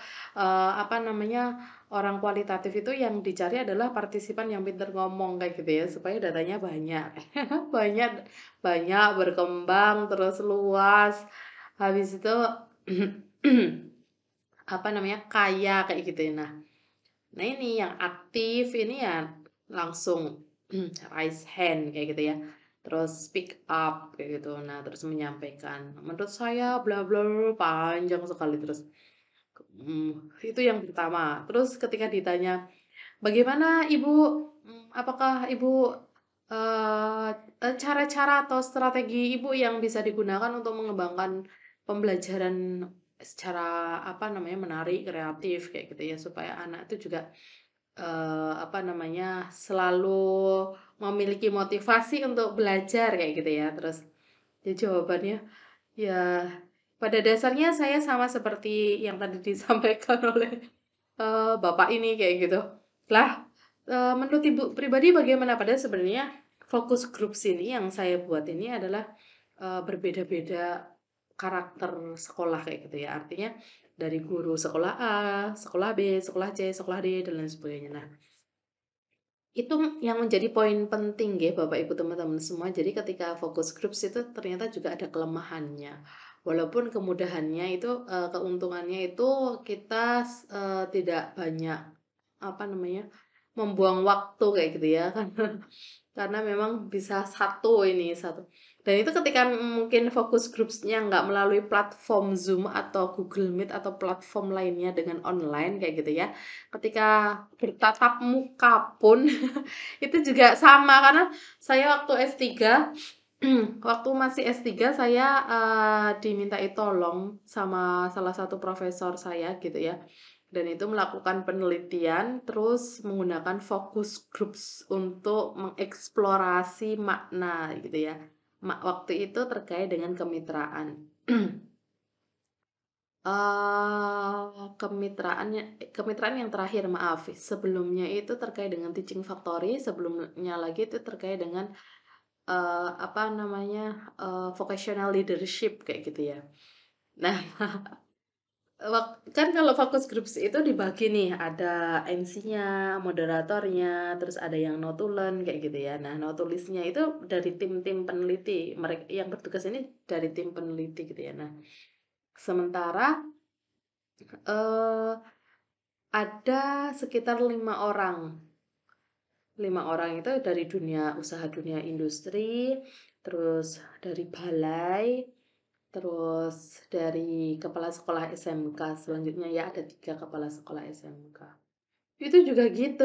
apa namanya orang kualitatif itu yang dicari adalah partisipan yang pintar ngomong kayak gitu ya supaya datanya banyak banyak banyak berkembang terus luas habis itu apa namanya kaya kayak gitu ya. Nah ini yang aktif ini ya langsung raise hand kayak gitu ya. Terus speak up kayak gitu. Nah, terus menyampaikan. Menurut saya bla bla bla, panjang sekali terus. Itu yang pertama. Terus ketika ditanya, "Bagaimana Ibu apakah Ibu cara-cara atau strategi Ibu yang bisa digunakan untuk mengembangkan pembelajaran secara apa namanya menarik, kreatif kayak gitu ya supaya anak itu juga apa namanya, selalu memiliki motivasi untuk belajar kayak gitu ya. Terus ya jawabannya, ya pada dasarnya saya sama seperti yang tadi disampaikan oleh, Bapak ini kayak gitu. Lah, menurut Ibu pribadi bagaimana? Padahal sebenarnya fokus grup sini yang saya buat ini adalah, berbeda-beda karakter sekolah kayak gitu ya. Artinya dari guru sekolah A, sekolah B, sekolah C, sekolah D, dan lain sebagainya. Nah, itu yang menjadi poin penting ya Bapak Ibu teman-teman semua. Jadi ketika fokus groups itu ternyata juga ada kelemahannya. Walaupun kemudahannya itu keuntungannya itu kita tidak banyak apa namanya membuang waktu kayak gitu ya kan karena memang bisa satu. Dan itu ketika mungkin fokus grupsnya nggak melalui platform Zoom atau Google Meet atau platform lainnya dengan online kayak gitu ya. Ketika bertatap muka pun itu juga sama karena saya waktu S3 waktu masih S3 saya dimintai tolong sama salah satu profesor saya gitu ya. Dan itu melakukan penelitian terus menggunakan focus groups untuk mengeksplorasi makna gitu ya. Waktu itu terkait dengan kemitraan. Kemitraan yang terakhir maaf, sebelumnya itu terkait dengan teaching factory, sebelumnya lagi itu terkait dengan apa namanya, vocational leadership kayak gitu ya. Nah, kan kalau fokus groups itu dibagi nih, ada MC-nya, moderatornya, terus ada yang notulen kayak gitu ya. Nah, notulisnya itu dari tim-tim peneliti, mereka yang bertugas ini dari tim peneliti gitu ya. Nah, sementara, eee, ada sekitar 5 orang. 5 orang itu dari dunia usaha, dunia industri, terus dari balai, terus dari kepala sekolah SMK, selanjutnya ya ada 3 kepala sekolah SMK. Itu juga gitu.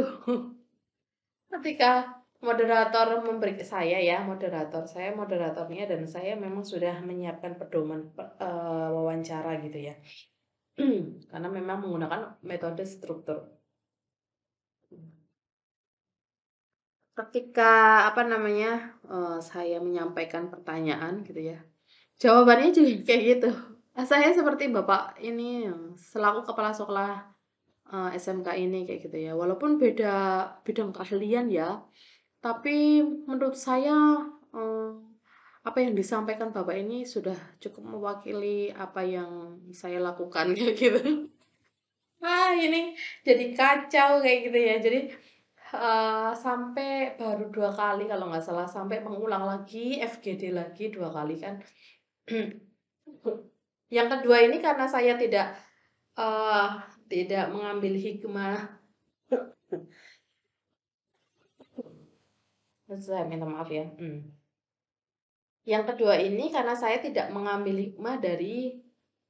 Ketika moderator memberi saya ya, saya moderatornya dan saya memang sudah menyiapkan pedoman wawancara gitu ya. Karena memang menggunakan metode struktur. Ketika apa namanya, saya menyampaikan pertanyaan gitu ya, jawabannya juga kayak gitu. Saya seperti bapak ini selaku kepala sekolah SMK ini kayak gitu ya. Walaupun beda bidang keahlian ya, tapi menurut saya, eee, apa yang disampaikan Bapak ini sudah cukup mewakili apa yang saya lakukan kayak gitu. Ini jadi kacau kayak gitu ya. Jadi, sampai baru 2 kali kalau nggak salah, sampai mengulang lagi FGD lagi 2 kali kan. Yang kedua ini karena saya eee, tidak mengambil hikmah. Saya minta maaf ya, Yang kedua ini karena saya tidak mengambil hikmah dari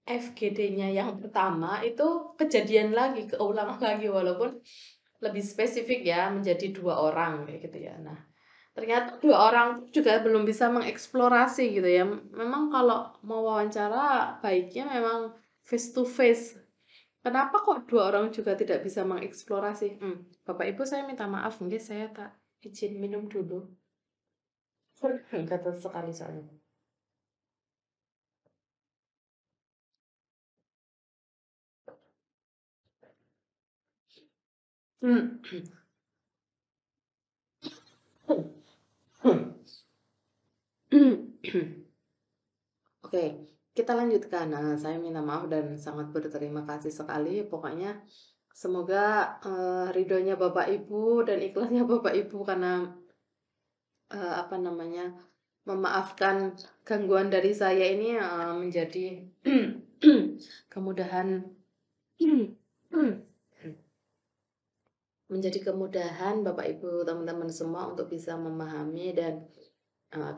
FGD-nya yang pertama itu kejadian lagi, keulang lagi walaupun lebih spesifik ya menjadi 2 orang kayak gitu ya. Nah, ternyata 2 orang juga belum bisa mengeksplorasi gitu ya. Memang kalau mau wawancara baiknya memang face to face. Kenapa kok 2 orang juga tidak bisa mengeksplorasi? Bapak Ibu saya minta maaf mungkin saya tak izin minum dulu. Gatal sekali soalnya. Hmm. Oke, kita lanjutkan. Nah, saya minta maaf dan sangat berterima kasih sekali. Pokoknya semoga ridhonya Bapak Ibu dan ikhlasnya Bapak Ibu karena apa namanya memaafkan gangguan dari saya ini menjadi kemudahan menjadi kemudahan Bapak Ibu teman-teman semua untuk bisa memahami dan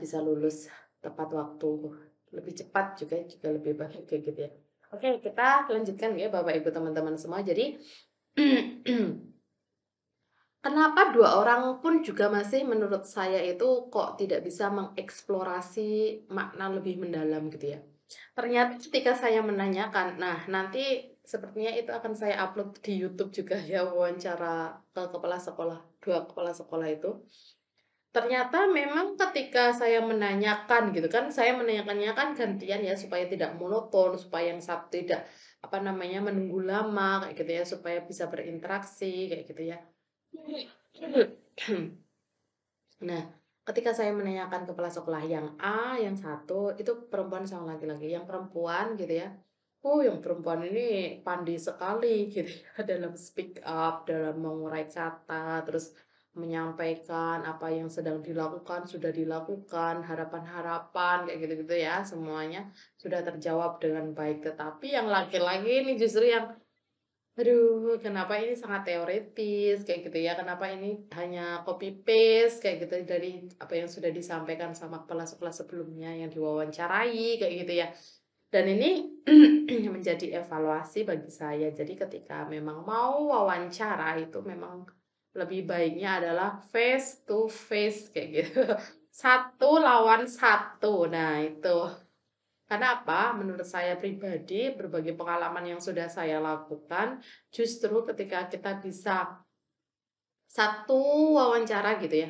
bisa lulus tepat waktu, lebih cepat juga lebih baik kayak gitu ya. Oke, kita lanjutkan ya Bapak Ibu teman-teman semua. Jadi kenapa 2 orang pun juga masih menurut saya itu kok tidak bisa mengeksplorasi makna lebih mendalam gitu ya. Ternyata ketika saya menanyakan, nah nanti sepertinya itu akan saya upload di YouTube juga ya wawancara ke kepala sekolah, 2 kepala sekolah itu. Ternyata memang ketika saya menanyakan gitu kan, saya menanyakannya kan gantian ya supaya tidak monoton, supaya yang satu tidak apa namanya menunggu lama kayak gitu ya, supaya bisa berinteraksi kayak gitu ya. Nah, ketika saya menanyakan kepala sekolah yang A, yang satu itu perempuan sama laki-laki. Yang perempuan gitu ya, oh yang perempuan ini pandai sekali gitu ya dalam speak up, dalam mengurai kata, terus menyampaikan apa yang sedang dilakukan, sudah dilakukan, harapan-harapan kayak gitu-gitu ya, semuanya sudah terjawab dengan baik. Tetapi yang laki-laki ini justru yang aduh, kenapa ini sangat teoritis kayak gitu ya, kenapa ini hanya copy paste kayak gitu dari apa yang sudah disampaikan sama kepala sekolah sebelumnya yang diwawancarai kayak gitu ya. Dan ini menjadi evaluasi bagi saya. Jadi ketika memang mau wawancara itu memang lebih baiknya adalah face to face kayak gitu. Satu lawan satu. Nah, itu. Karena apa? Menurut saya pribadi, berbagai pengalaman yang sudah saya lakukan, justru ketika kita bisa satu wawancara gitu ya,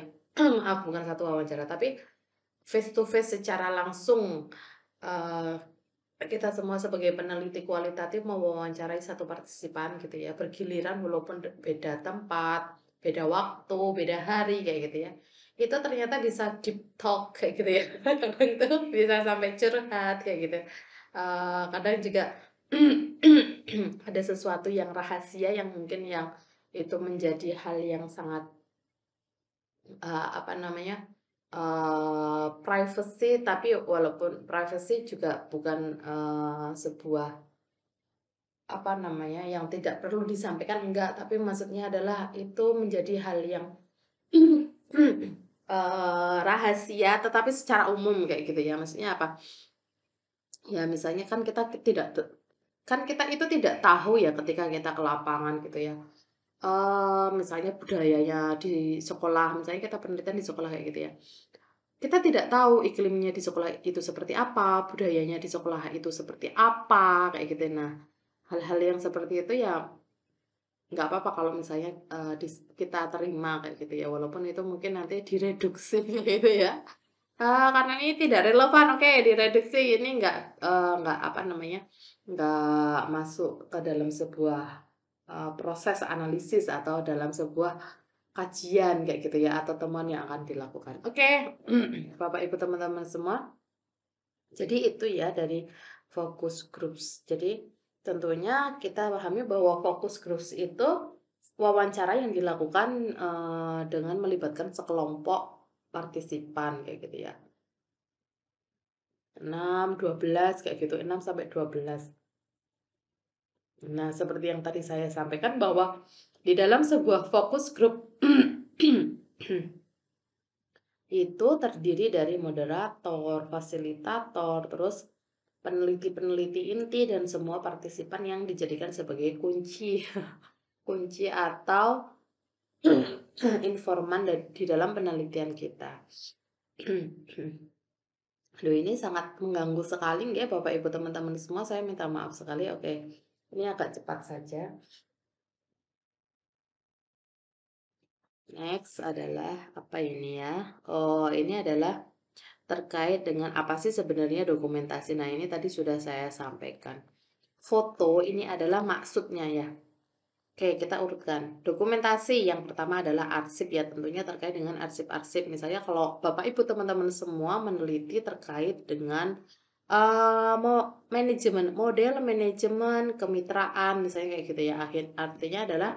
bukan satu wawancara, tapi face to face secara langsung, eee, kita semua sebagai peneliti kualitatif mewawancarai satu partisipan gitu ya, bergiliran walaupun beda tempat, beda waktu, beda hari, kayak gitu ya. itu ternyata bisa deep talk kayak gitu ya. Kadang tuh bisa sampai curhat kayak gitu. Kadang juga ada sesuatu yang rahasia yang mungkin yang itu menjadi hal yang sangat apa namanya, privacy, tapi walaupun privacy juga bukan, sebuah apa namanya, yang tidak perlu disampaikan, enggak, tapi maksudnya adalah itu menjadi hal yang rahasia tetapi secara umum kayak gitu ya. Maksudnya apa? Ya misalnya kan kita tidak kan kita itu tidak tahu ya ketika kita ke lapangan gitu ya. Misalnya budayanya di sekolah, misalnya kita penelitian di sekolah kayak gitu ya. Kita tidak tahu iklimnya di sekolah itu seperti apa, budayanya di sekolah itu seperti apa, kayak gitu. Nah, hal-hal yang seperti itu ya nggak apa-apa kalau misalnya, kita terima kayak gitu ya, walaupun itu mungkin nanti direduksi gitu ya. Karena ini tidak relevan, oke direduksi, ini nggak apa namanya, nggak masuk ke dalam sebuah, proses analisis atau dalam sebuah kajian kayak gitu ya, atau temuan yang akan dilakukan. Oke, Bapak Ibu teman-teman semua, jadi itu ya dari focus groups. Jadi tentunya kita pahami bahwa focus groups itu wawancara yang dilakukan, dengan melibatkan sekelompok partisipan kayak gitu ya. 6 12 kayak gitu, 6 sampai 12. Nah, seperti yang tadi saya sampaikan bahwa di dalam sebuah fokus grup itu terdiri dari moderator, fasilitator, terus peneliti-peneliti inti dan semua partisipan yang dijadikan sebagai kunci kunci atau informan di dalam penelitian kita. Aduh, ini sangat mengganggu sekali ya Bapak Ibu teman-teman semua, saya minta maaf sekali. Oke, ini agak cepat saja. Next adalah apa ini ya? Oh, ini adalah terkait dengan apa sih sebenarnya dokumentasi. Nah, ini tadi sudah saya sampaikan. Foto ini adalah maksudnya ya. Oke, kita urutkan. Dokumentasi yang pertama adalah arsip ya, tentunya terkait dengan arsip-arsip. Misalnya kalau Bapak Ibu teman-teman semua meneliti terkait dengan manajemen, model manajemen kemitraan misalnya kayak gitu ya. Artinya adalah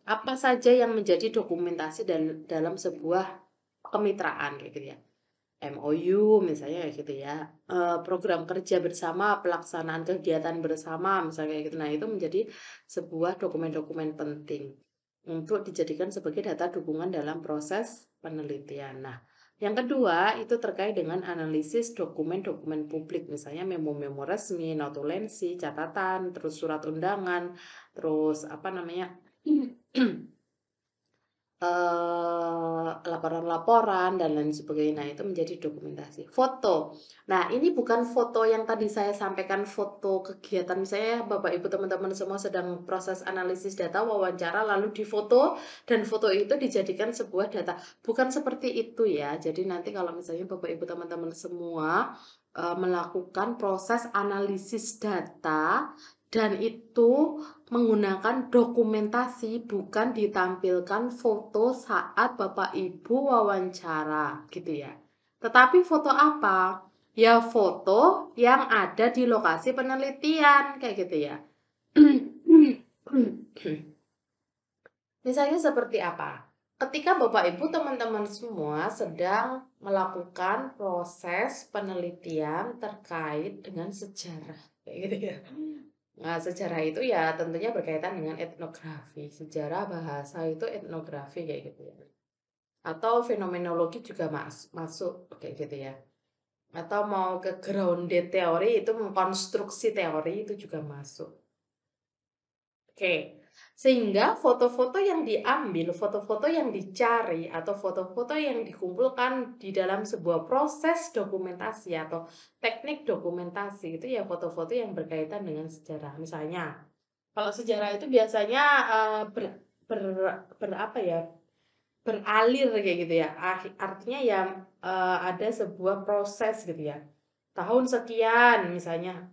apa saja yang menjadi dokumentasi dalam sebuah kemitraan kayak gitu ya. MOU misalnya kayak gitu ya, program kerja bersama, pelaksanaan kegiatan bersama misalnya kayak gitu. Nah, itu menjadi sebuah dokumen-dokumen penting untuk dijadikan sebagai data dukungan dalam proses penelitian. Nah, yang kedua itu terkait dengan analisis dokumen-dokumen publik, misalnya memo-memo resmi, notulensi, catatan, terus surat undangan, terus apa namanya, laporan-laporan dan lain sebagainya. Nah, itu menjadi dokumentasi. Foto. Nah, ini bukan foto yang tadi saya sampaikan, foto kegiatan misalnya Bapak Ibu teman-teman semua sedang proses analisis data, wawancara lalu difoto dan foto itu dijadikan sebuah data. Bukan seperti itu ya. Jadi nanti kalau misalnya Bapak Ibu teman-teman semua melakukan proses analisis data dan itu menggunakan dokumentasi, bukan ditampilkan foto saat Bapak Ibu wawancara gitu ya. Tetapi foto apa? Ya foto yang ada di lokasi penelitian kayak gitu ya. Misalnya seperti apa? Ketika Bapak Ibu teman-teman semua sedang melakukan proses penelitian terkait dengan sejarah kayak gitu ya. Nah, sejarah itu ya tentunya berkaitan dengan etnografi. Sejarah bahasa itu etnografi kayak gitu ya. Atau fenomenologi juga masuk kayak gitu ya. Atau mau ke grounded teori itu mengkonstruksi teori itu juga masuk. Oke. Sehingga foto-foto yang diambil, foto-foto yang dicari atau foto-foto yang dikumpulkan di dalam sebuah proses dokumentasi atau teknik dokumentasi itu ya foto-foto yang berkaitan dengan sejarah. Misalnya kalau sejarah itu biasanya, ber ber berapa ya, beralir kayak gitu ya, artinya ya, ada sebuah proses gitu ya. Tahun sekian misalnya,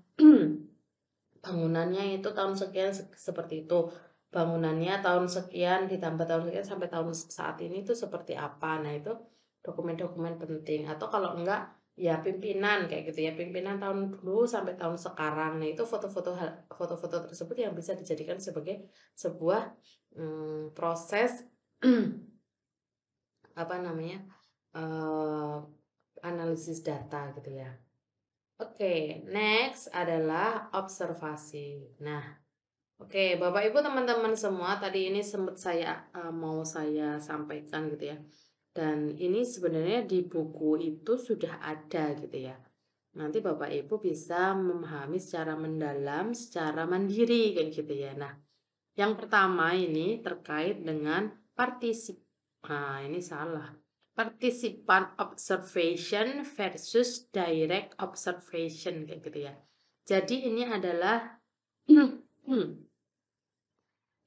bangunannya itu tahun sekian seperti itu, bangunannya tahun sekian ditambah tahun sekian sampai tahun saat ini itu seperti apa. Nah itu dokumen-dokumen penting, atau kalau enggak ya pimpinan kayak gitu ya, pimpinan tahun dulu sampai tahun sekarang. Nah, itu foto-foto tersebut yang bisa dijadikan sebagai sebuah proses apa namanya? eh, Analisis data gitu ya. Oke, next adalah observasi. Nah, oke, Bapak Ibu teman-teman semua, tadi ini sempat mau saya sampaikan gitu ya. Dan ini sebenarnya di buku itu sudah ada gitu ya. Nanti Bapak Ibu bisa memahami secara mendalam, secara mandiri kayak gitu ya. Nah, yang pertama ini terkait dengan partisip. Nah, ini salah. Partisipan observation versus direct observation kayak gitu ya. Jadi ini adalah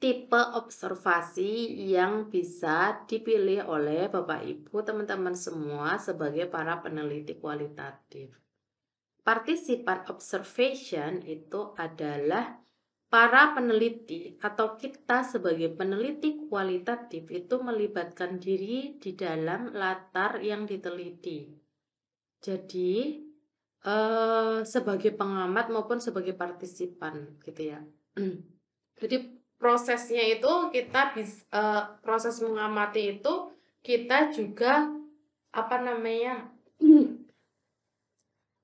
tipe observasi yang bisa dipilih oleh Bapak Ibu teman-teman semua sebagai para peneliti kualitatif. Partisipan observation itu adalah para peneliti atau kita sebagai peneliti kualitatif itu melibatkan diri di dalam latar yang diteliti. Jadi sebagai pengamat maupun sebagai partisipan gitu ya. Jadi prosesnya itu proses mengamati itu kita juga apa namanya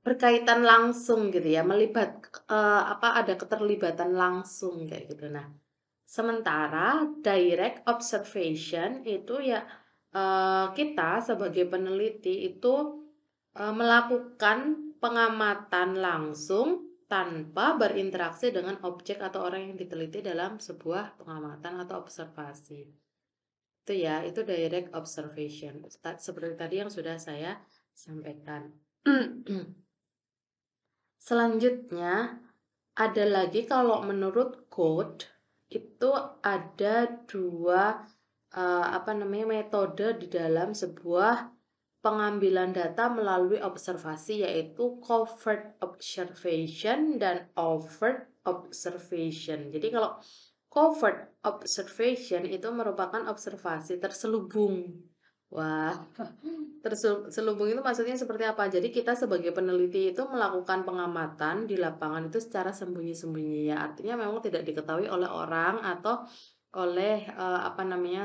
berkaitan langsung gitu ya, ada keterlibatan langsung kayak gitu. Nah, sementara direct observation itu ya kita sebagai peneliti itu melakukan pengamatan langsung tanpa berinteraksi dengan objek atau orang yang diteliti dalam sebuah pengamatan atau observasi. Itu ya, itu direct observation. Seperti tadi yang sudah saya sampaikan. Selanjutnya, ada lagi kalau menurut code itu ada dua metode di dalam sebuah pengambilan data melalui observasi, yaitu covert observation dan overt observation. Jadi kalau covert observation itu merupakan observasi terselubung. Wah, terselubung itu maksudnya seperti apa? Jadi kita sebagai peneliti itu melakukan pengamatan di lapangan itu secara sembunyi-sembunyi ya. Artinya memang tidak diketahui oleh orang atau oleh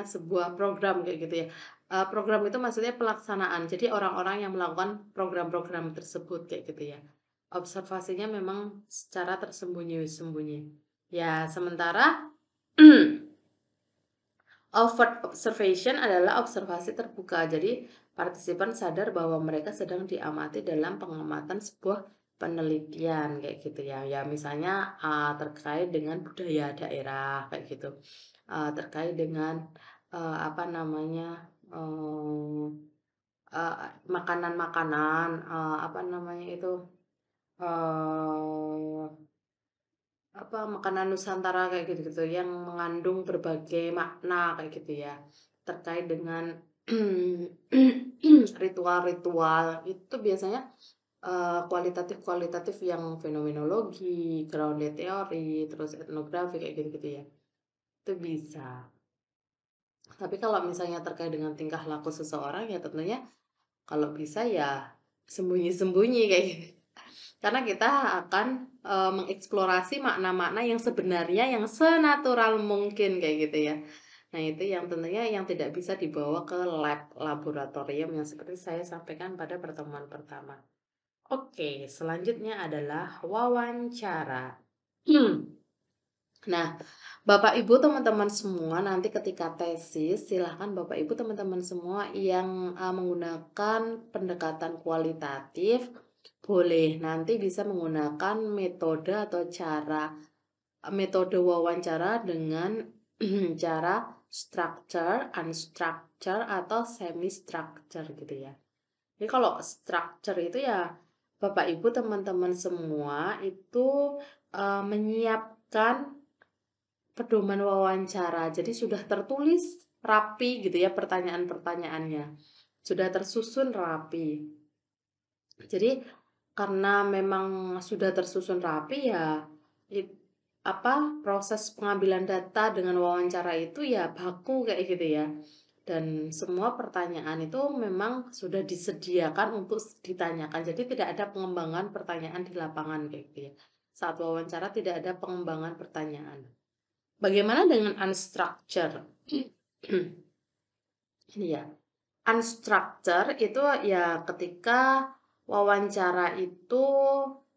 sebuah program kayak gitu ya. Program itu maksudnya pelaksanaan. Jadi orang-orang yang melakukan program-program tersebut kayak gitu ya. Observasinya memang secara tersembunyi-sembunyi. Ya, sementara overt observation adalah observasi terbuka. Jadi, partisipan sadar bahwa mereka sedang diamati dalam pengamatan sebuah penelitian kayak gitu ya. Ya, misalnya terkait dengan budaya daerah kayak gitu. Terkait dengan apa namanya? Makanan-makanan, apa namanya itu? eh Makanan Nusantara kayak gitu-gitu yang mengandung berbagai makna kayak gitu ya, terkait dengan ritual-ritual itu biasanya kualitatif yang fenomenologi, grounded theory, terus etnografi kayak gitu-gitu ya. Itu bisa. Tapi kalau misalnya terkait dengan tingkah laku seseorang ya tentunya kalau bisa ya sembunyi-sembunyi kayak gitu. Karena kita akan mengeksplorasi makna-makna yang sebenarnya yang senatural mungkin kayak gitu ya. Nah, itu yang tentunya yang tidak bisa dibawa ke laboratorium yang seperti saya sampaikan pada pertemuan pertama. Oke, selanjutnya adalah wawancara. Nah, Bapak Ibu teman-teman semua nanti ketika tesis silahkan Bapak Ibu teman-teman semua yang menggunakan pendekatan kualitatif boleh nanti bisa menggunakan metode wawancara dengan cara structure, unstructure atau semi structure gitu ya. Jadi kalau structure itu ya Bapak Ibu teman-teman semua itu menyiapkan pedoman wawancara. Jadi sudah tertulis rapi gitu ya pertanyaan-pertanyaannya. Sudah tersusun rapi. Jadi karena memang sudah tersusun rapi ya proses pengambilan data dengan wawancara itu ya baku kayak gitu ya. Dan semua pertanyaan itu memang sudah disediakan untuk ditanyakan. Jadi tidak ada pengembangan pertanyaan di lapangan kayak gitu ya. Saat wawancara tidak ada pengembangan pertanyaan. Bagaimana dengan unstructured? Ini ya. Unstructured itu ya ketika wawancara itu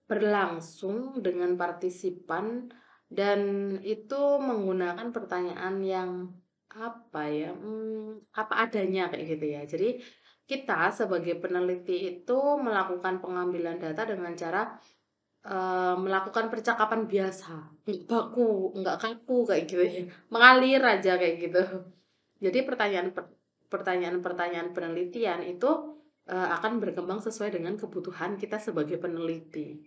berlangsung dengan partisipan dan itu menggunakan pertanyaan yang apa ya, apa adanya kayak gitu ya. Jadi kita sebagai peneliti itu melakukan pengambilan data dengan cara melakukan percakapan biasa, nggak baku, nggak kaku kayak gitu ya, mengalir aja kayak gitu. Jadi pertanyaan-pertanyaan penelitian itu akan berkembang sesuai dengan kebutuhan kita sebagai peneliti.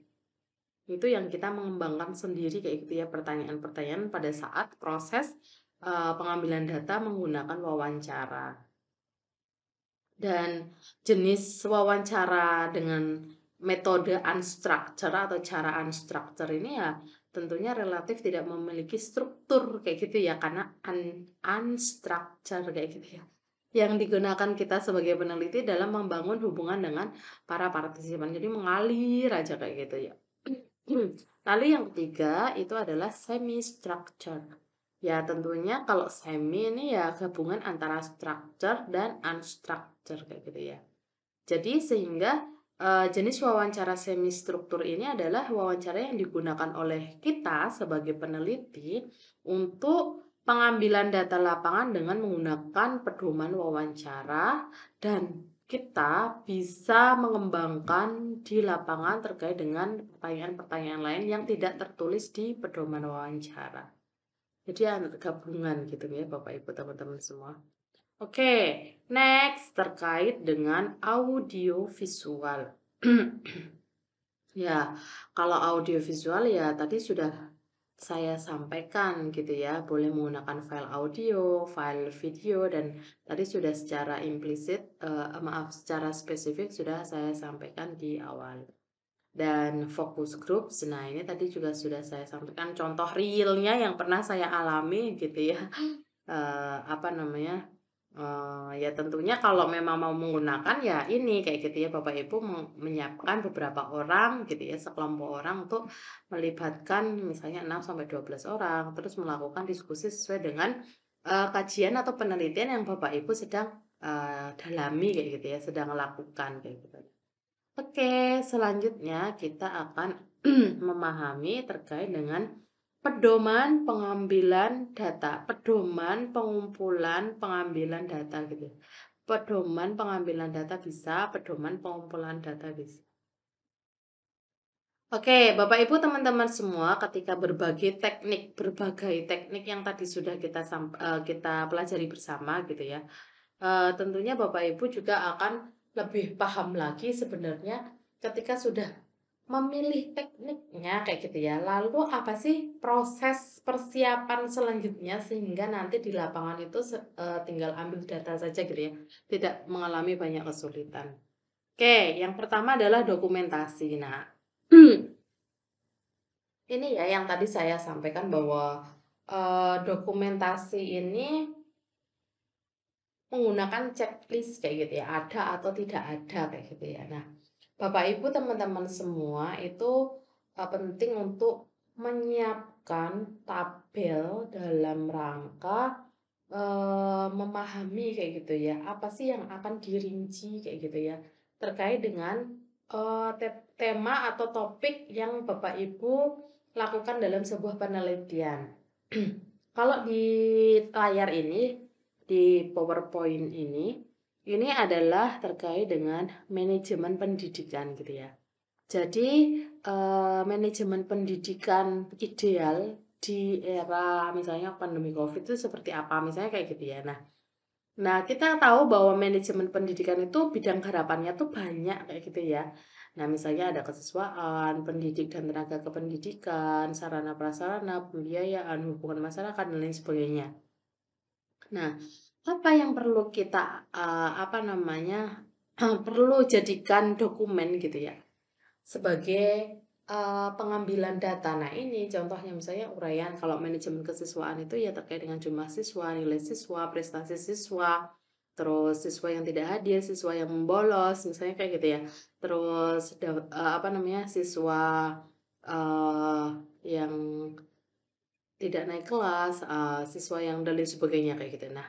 Itu yang kita mengembangkan sendiri kayak gitu ya, pertanyaan-pertanyaan pada saat proses pengambilan data menggunakan wawancara. Dan jenis wawancara dengan metode unstructured atau cara unstructured ini ya tentunya relatif tidak memiliki struktur kayak gitu ya, karena unstructured kayak gitu ya. Yang digunakan kita sebagai peneliti dalam membangun hubungan dengan para partisipan. Jadi mengalir aja kayak gitu ya. Lalu yang ketiga itu adalah semi structured. Ya tentunya kalau semi ini ya gabungan antara structure dan unstructured kayak gitu ya. Jadi sehingga jenis wawancara semi struktur ini adalah wawancara yang digunakan oleh kita sebagai peneliti untuk pengambilan data lapangan dengan menggunakan pedoman wawancara, dan kita bisa mengembangkan di lapangan terkait dengan pertanyaan-pertanyaan lain yang tidak tertulis di pedoman wawancara. Jadi gabungan gitu ya Bapak Ibu teman-teman semua. Oke, next terkait dengan audio visual. Ya, kalau audio visual ya tadi sudah saya sampaikan gitu ya, boleh menggunakan file audio, file video, dan tadi sudah secara implisit, secara spesifik sudah saya sampaikan di awal. Dan focus group, nah ini tadi juga sudah saya sampaikan contoh realnya yang pernah saya alami gitu ya. Apa namanya, ya tentunya kalau memang mau menggunakan ya ini kayak gitu ya Bapak Ibu menyiapkan beberapa orang gitu ya, sekelompok orang untuk melibatkan misalnya 6 sampai 12 orang, terus melakukan diskusi sesuai dengan kajian atau penelitian yang Bapak Ibu sedang dalami kayak gitu ya, sedang lakukan kayak gitu. Oke, selanjutnya kita akan memahami terkait dengan pedoman pengambilan data, pedoman pengumpulan pengambilan data gitu. Pedoman pengambilan data bisa, pedoman pengumpulan data bisa. Oke, Bapak Ibu teman-teman semua, ketika berbagai teknik yang tadi sudah kita pelajari bersama gitu ya. Tentunya Bapak Ibu juga akan lebih paham lagi sebenarnya ketika sudah memilih tekniknya kayak gitu ya. Lalu apa sih proses persiapan selanjutnya sehingga nanti di lapangan itu tinggal ambil data saja gitu ya. Tidak mengalami banyak kesulitan. Oke, yang pertama adalah dokumentasi. Nah, ini ya yang tadi saya sampaikan bahwa dokumentasi ini menggunakan checklist kayak gitu ya, ada atau tidak ada kayak gitu ya. Nah, Bapak Ibu teman-teman semua itu penting untuk menyiapkan tabel dalam rangka memahami kayak gitu ya, apa sih yang akan dirinci kayak gitu ya, terkait dengan tema atau topik yang Bapak Ibu lakukan dalam sebuah penelitian. Kalau di layar ini, di PowerPoint ini adalah terkait dengan manajemen pendidikan gitu ya. Jadi manajemen pendidikan ideal di era misalnya pandemi COVID itu seperti apa? Misalnya kayak gitu ya. Nah, kita tahu bahwa manajemen pendidikan itu bidang garapannya tuh banyak kayak gitu ya. Nah, misalnya ada kesiswaan, pendidik dan tenaga kependidikan, sarana prasarana, pembiayaan, hubungan masyarakat dan lain sebagainya. Nah, apa yang perlu kita apa namanya perlu jadikan dokumen gitu ya sebagai pengambilan data. Nah, ini contohnya misalnya uraian kalau manajemen kesiswaan itu ya terkait dengan jumlah siswa, nilai siswa, prestasi siswa, terus siswa yang tidak hadir, siswa yang bolos, misalnya kayak gitu ya. Terus apa namanya, siswa, eee, yang tidak naik kelas, siswa yang dan lain sebagainya kayak gitu. Nah,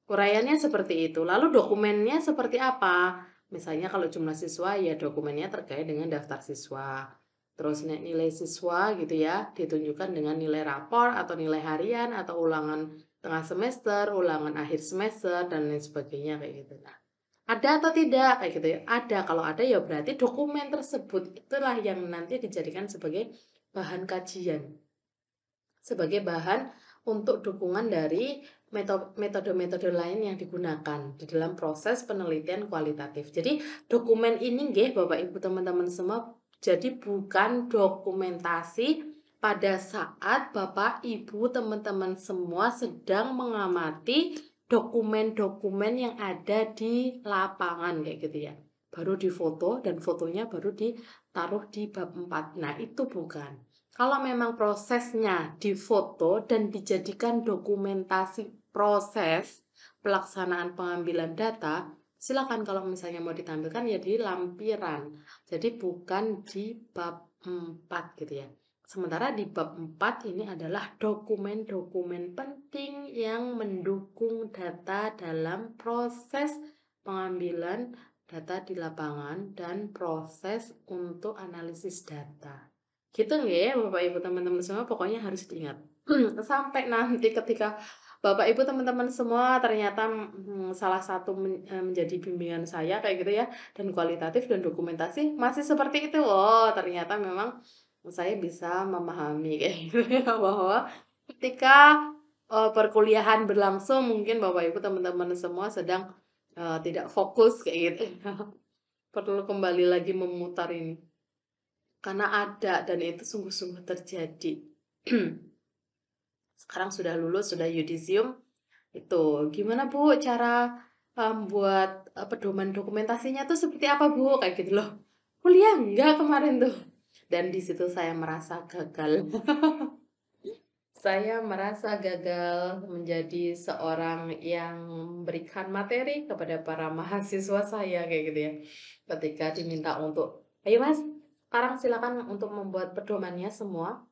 uraiannya seperti itu. Lalu dokumennya seperti apa? Misalnya kalau jumlah siswa ya dokumennya terkait dengan daftar siswa. Terus nilai siswa gitu ya, ditunjukkan dengan nilai rapor atau nilai harian atau ulangan tengah semester, ulangan akhir semester dan lain sebagainya kayak gitu. Nah, ada atau tidak kayak gitu ya? Ada. Kalau ada ya berarti dokumen tersebut itulah yang nanti dijadikan sebagai bahan kajian, sebagai bahan untuk dukungan dari metode-metode lain yang digunakan di dalam proses penelitian kualitatif. Jadi dokumen ini nggih Bapak Ibu teman-teman semua, jadi bukan dokumentasi pada saat Bapak Ibu teman-teman semua sedang mengamati dokumen-dokumen yang ada di lapangan kayak gitu ya. Baru difoto dan fotonya baru ditaruh di bab 4. Nah, itu bukan. Kalau memang prosesnya difoto dan dijadikan dokumentasi proses pelaksanaan pengambilan data, silakan kalau misalnya mau ditampilkan ya di lampiran. Jadi bukan di bab 4 gitu ya. Sementara di bab 4 ini adalah dokumen-dokumen penting yang mendukung data dalam proses pengambilan data di lapangan dan proses untuk analisis data. Gitu nggih Bapak Ibu teman-teman semua, pokoknya harus diingat. Sampai nanti ketika Bapak Ibu teman-teman semua ternyata salah satu menjadi bimbingan saya kayak gitu ya, dan kualitatif dan dokumentasi masih seperti itu. Oh, ternyata memang saya bisa memahami kayak gitu ya, bahwa ketika perkuliahan berlangsung mungkin Bapak Ibu teman-teman semua sedang tidak fokus kayak gitu. Perlu kembali lagi memutar ini. Karena ada dan itu sungguh-sungguh terjadi. Sekarang sudah lulus, sudah yudisium, itu gimana Bu cara buat pedoman dokumentasinya tuh seperti apa Bu? Kayak gitu loh. Kuliah enggak kemarin tuh. Dan di situ saya merasa gagal. Saya merasa gagal menjadi seorang yang memberikan materi kepada para mahasiswa saya kayak gitu ya. Ketika diminta untuk, ayo Mas, sekarang silakan untuk membuat pedomannya semua.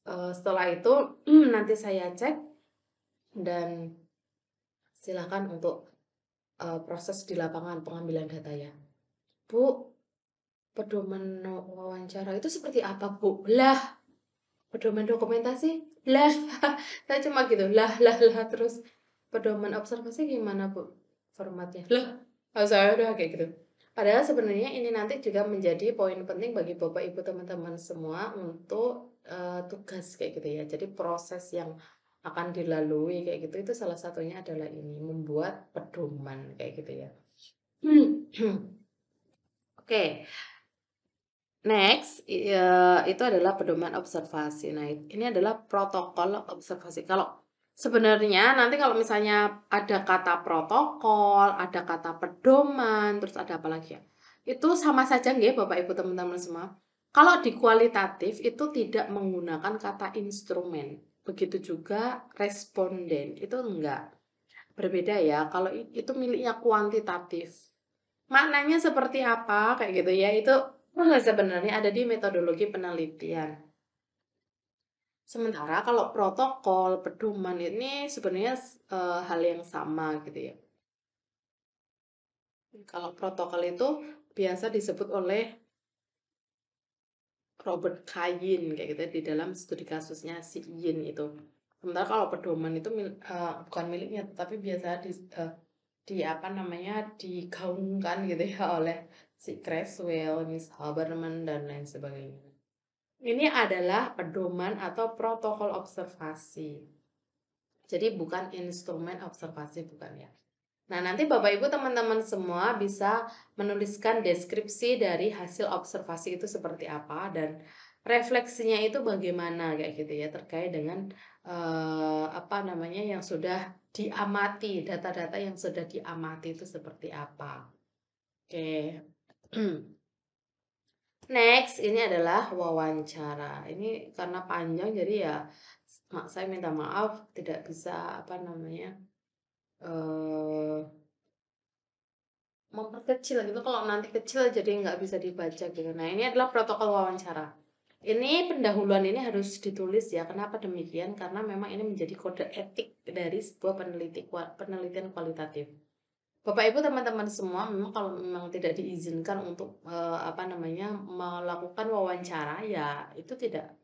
Setelah itu nanti saya cek dan silakan untuk proses di lapangan pengambilan data ya. Bu, pedoman wawancara itu seperti apa Bu? Lah, pedoman dokumentasi? Lah, saya cuma gitu, lah, terus pedoman observasi gimana Bu formatnya? Lah, saya udah kayak gitu. Padahal sebenarnya ini nanti juga menjadi poin penting bagi Bapak Ibu teman-teman semua untuk tugas kayak gitu ya. Jadi proses yang akan dilalui kayak gitu itu salah satunya adalah ini membuat pedoman kayak gitu ya. Oke, next itu adalah pedoman observasi. Nah, ini adalah protokol observasi. Kalau sebenarnya nanti kalau misalnya ada kata protokol, ada kata pedoman, terus ada apa lagi ya? Itu sama saja nggih Bapak Ibu teman-teman semua. Kalau di kualitatif itu tidak menggunakan kata instrumen. Begitu juga responden, itu enggak. Berbeda ya. Kalau itu miliknya kuantitatif. Maknanya seperti apa kayak gitu ya, itu sebenarnya ada di metodologi penelitian. Sementara kalau protokol, pedoman ini sebenarnya hal yang sama gitu ya. Kalau protokol itu biasa disebut oleh Robert Kayin kayak gitu ya, di dalam studi kasusnya si Yin itu. Sementara kalau pedoman itu bukan miliknya, tapi biasa di apa namanya digaungkan gitu ya oleh si Creswell, Miss Haberman dan lain sebagainya. Ini adalah pedoman atau protokol observasi. Jadi bukan instrumen observasi, bukan ya. Nah, nanti Bapak Ibu teman-teman semua bisa menuliskan deskripsi dari hasil observasi itu seperti apa dan refleksinya itu bagaimana kayak gitu ya, terkait dengan apa namanya yang sudah diamati, data-data yang sudah diamati itu seperti apa. Oke. Next, ini adalah wawancara. Ini karena panjang jadi ya saya minta maaf tidak bisa apa namanya memperkecil gitu, kalau nanti kecil jadi nggak bisa dibaca gitu. Nah, ini adalah protokol wawancara. Ini pendahuluan ini harus ditulis ya. Kenapa demikian? Karena memang ini menjadi kode etik dari sebuah penelitian kualitatif. Bapak Ibu teman-teman semua, memang kalau memang tidak diizinkan untuk apa namanya melakukan wawancara ya itu tidak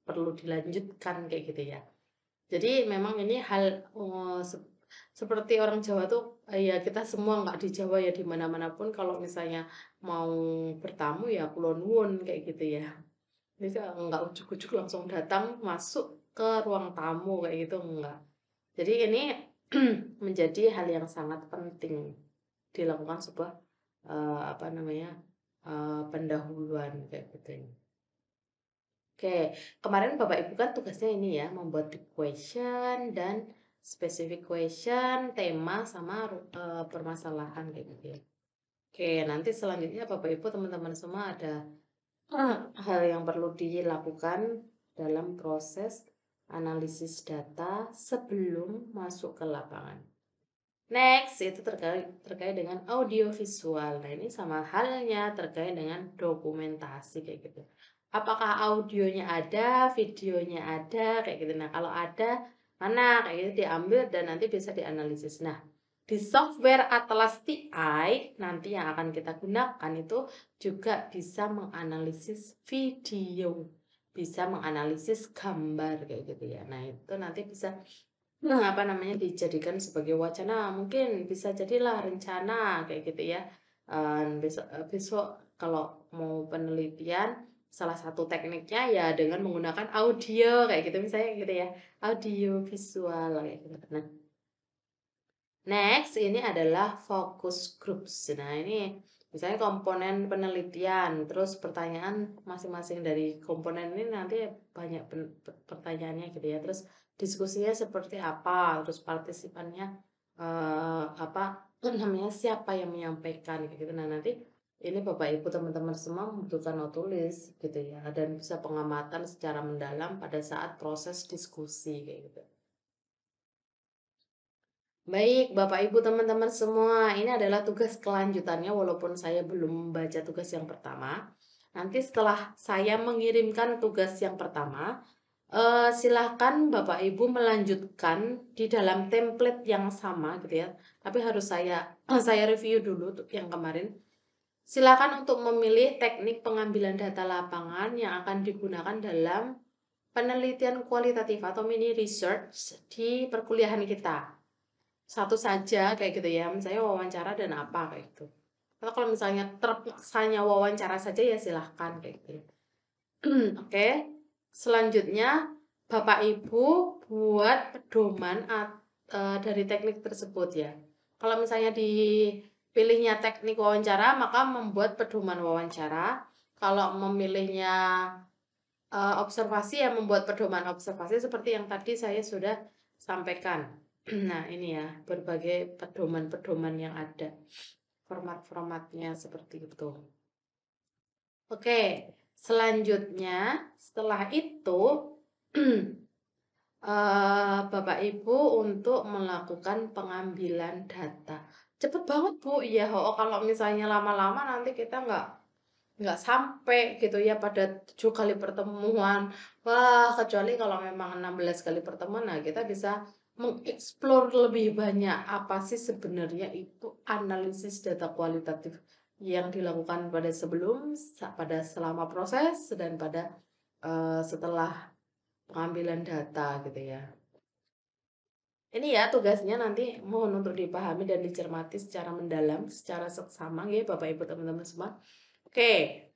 perlu dilanjutkan kayak gitu ya. Jadi memang ini hal seperti orang Jawa tuh ya kita semua nggak di Jawa ya di mana-mana pun kalau misalnya mau bertamu ya kula nuwun kayak gitu ya. Jadi nggak ujuk-ujuk langsung datang masuk ke ruang tamu kayak gitu enggak. Jadi ini menjadi hal yang sangat penting dilakukan sebuah apa namanya pendahuluan kayak gitu. Oke, kemarin Bapak Ibu kan tugasnya ini ya, membuat deep question dan specific question, tema sama permasalahan kayak gitu ya. Oke, nanti selanjutnya Bapak Ibu teman-teman semua ada hal yang perlu dilakukan dalam proses analisis data sebelum masuk ke lapangan. Next, itu terkait dengan audio visual. Nah, ini sama halnya terkait dengan dokumentasi kayak gitu. Apakah audionya ada, videonya ada, kayak gitu. Nah, kalau ada, mana kayak gitu diambil dan nanti bisa dianalisis. Nah, di software Atlas TI nanti yang akan kita gunakan itu juga bisa menganalisis video, bisa menganalisis gambar kayak gitu ya. Nah, itu nanti bisa apa namanya, dijadikan sebagai wacana, mungkin bisa jadilah rencana kayak gitu ya. Besok kalau mau penelitian, salah satu tekniknya ya dengan menggunakan audio kayak gitu misalnya gitu ya, audio visual kayak gitu. Nah, next ini adalah focus groups. Nah, ini misalnya komponen penelitian, terus pertanyaan masing-masing dari komponen ini nanti banyak pertanyaannya gitu ya. Terus diskusinya seperti apa, terus partisipannya apa namanya siapa yang menyampaikan kayak gitu. Nah, nanti ini Bapak Ibu teman-teman semua membutuhkan note tulis gitu ya dan bisa pengamatan secara mendalam pada saat proses diskusi kayak gitu. Baik, Bapak Ibu teman-teman semua, ini adalah tugas kelanjutannya walaupun saya belum membaca tugas yang pertama. Nanti setelah saya mengirimkan tugas yang pertama, silahkan Bapak Ibu melanjutkan di dalam template yang sama gitu ya. Tapi harus saya review dulu untuk yang kemarin. Silakan untuk memilih teknik pengambilan data lapangan yang akan digunakan dalam penelitian kualitatif atau mini research di perkuliahan kita. Satu saja kayak gitu ya, misalnya wawancara dan apa kayak gitu. Atau kalau misalnya terpaksanya wawancara saja ya silahkan kayak gitu. Oke, selanjutnya Bapak Ibu buat pedoman dari teknik tersebut ya. Kalau misalnya dipilihnya teknik wawancara, maka membuat pedoman wawancara. Kalau memilihnya observasi ya membuat pedoman observasi seperti yang tadi saya sudah sampaikan. Nah, ini ya, berbagai pedoman-pedoman yang ada. Format-formatnya seperti itu. Oke, selanjutnya setelah itu Bapak Ibu untuk melakukan pengambilan data. Cepet banget Bu, ya kalau misalnya lama-lama nanti kita nggak sampai gitu ya pada 7 kali pertemuan. Wah, kecuali kalau memang 16 kali pertemuan, nah kita bisa mengeksplor lebih banyak apa sih sebenarnya itu analisis data kualitatif yang dilakukan pada pada selama proses dan pada setelah pengambilan data gitu ya. Ini ya tugasnya nanti mohon untuk dipahami dan dicermati secara mendalam, secara seksama ya Bapak Ibu teman-teman semua. Oke,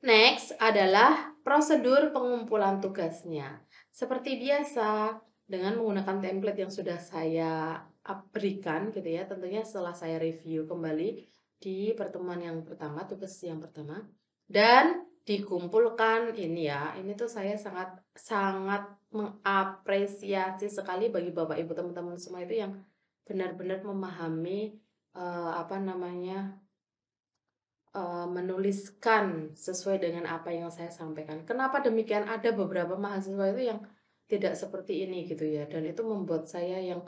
next adalah prosedur pengumpulan tugasnya. Seperti biasa, dengan menggunakan template yang sudah saya berikan gitu ya, tentunya setelah saya review kembali di pertemuan yang pertama, tugas yang pertama, dan dikumpulkan ini ya, ini tuh saya sangat sangat mengapresiasi sekali bagi Bapak Ibu teman-teman semua itu yang benar-benar memahami apa namanya menuliskan sesuai dengan apa yang saya sampaikan. Kenapa demikian? Ada beberapa mahasiswa itu yang tidak seperti ini gitu ya, dan itu membuat saya yang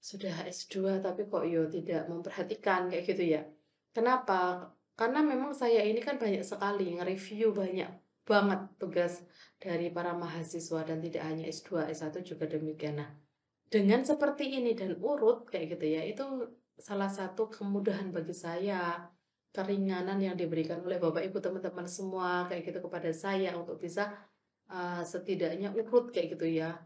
sudah S2 tapi kok yo tidak memperhatikan kayak gitu ya. Kenapa? Karena memang saya ini kan banyak sekali nge-review banyak banget tugas dari para mahasiswa dan tidak hanya S2, S1 juga demikian. Nah, dengan seperti ini dan urut kayak gitu ya, itu salah satu kemudahan bagi saya, keringanan yang diberikan oleh Bapak Ibu teman-teman semua kayak gitu kepada saya untuk bisa setidaknya urut kayak gitu ya.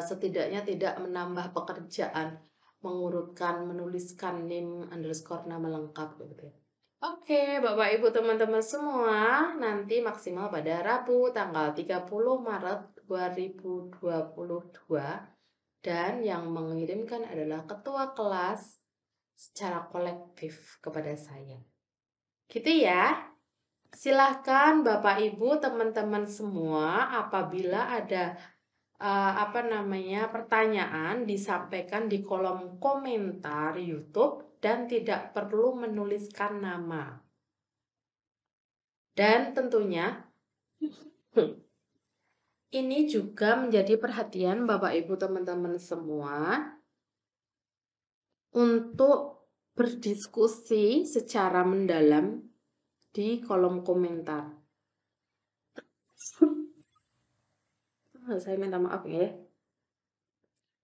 Setidaknya tidak menambah pekerjaan, mengurutkan, menuliskan NIM_ nama lengkap gitu ya. Oke, Bapak Ibu teman-teman semua, nanti maksimal pada Rabu tanggal 30 Maret 2022 dan yang mengirimkan adalah ketua kelas secara kolektif kepada saya. Gitu ya. Silahkan Bapak Ibu teman-teman semua apabila ada pertanyaan disampaikan di kolom komentar YouTube dan tidak perlu menuliskan nama. Dan tentunya ini juga menjadi perhatian Bapak Ibu teman-teman semua untuk berdiskusi secara mendalam di kolom komentar. Saya minta maaf ya.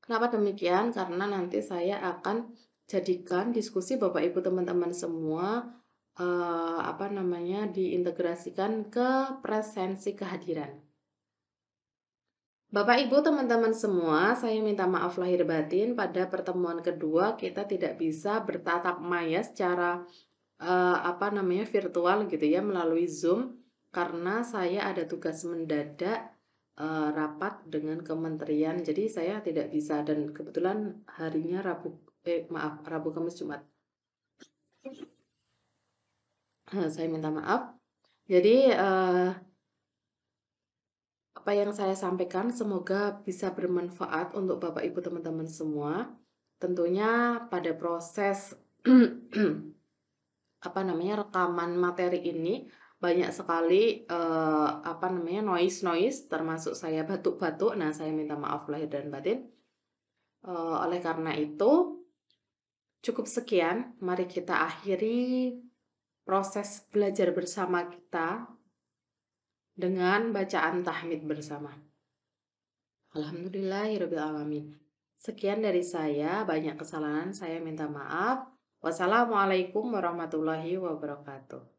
Kenapa demikian? Karena nanti saya akan jadikan diskusi Bapak Ibu teman-teman semua diintegrasikan ke presensi kehadiran. Bapak Ibu teman-teman semua, saya minta maaf lahir batin pada pertemuan kedua kita tidak bisa bertatap maya secara virtual gitu ya melalui Zoom karena saya ada tugas mendadak rapat dengan kementerian. Jadi saya tidak bisa dan kebetulan harinya Rabu Kamis Jumat. Saya minta maaf. Jadi apa yang saya sampaikan semoga bisa bermanfaat untuk Bapak Ibu teman-teman semua. Tentunya pada proses rekaman materi ini banyak sekali noise termasuk saya batuk-batuk. Nah, saya minta maaf lahir dan batin. Oleh karena itu cukup sekian, mari kita akhiri proses belajar bersama kita dengan bacaan tahmid bersama. Alhamdulillahirabbil alamin. Sekian dari saya, banyak kesalahan saya minta maaf. Wassalamualaikum warahmatullahi wabarakatuh.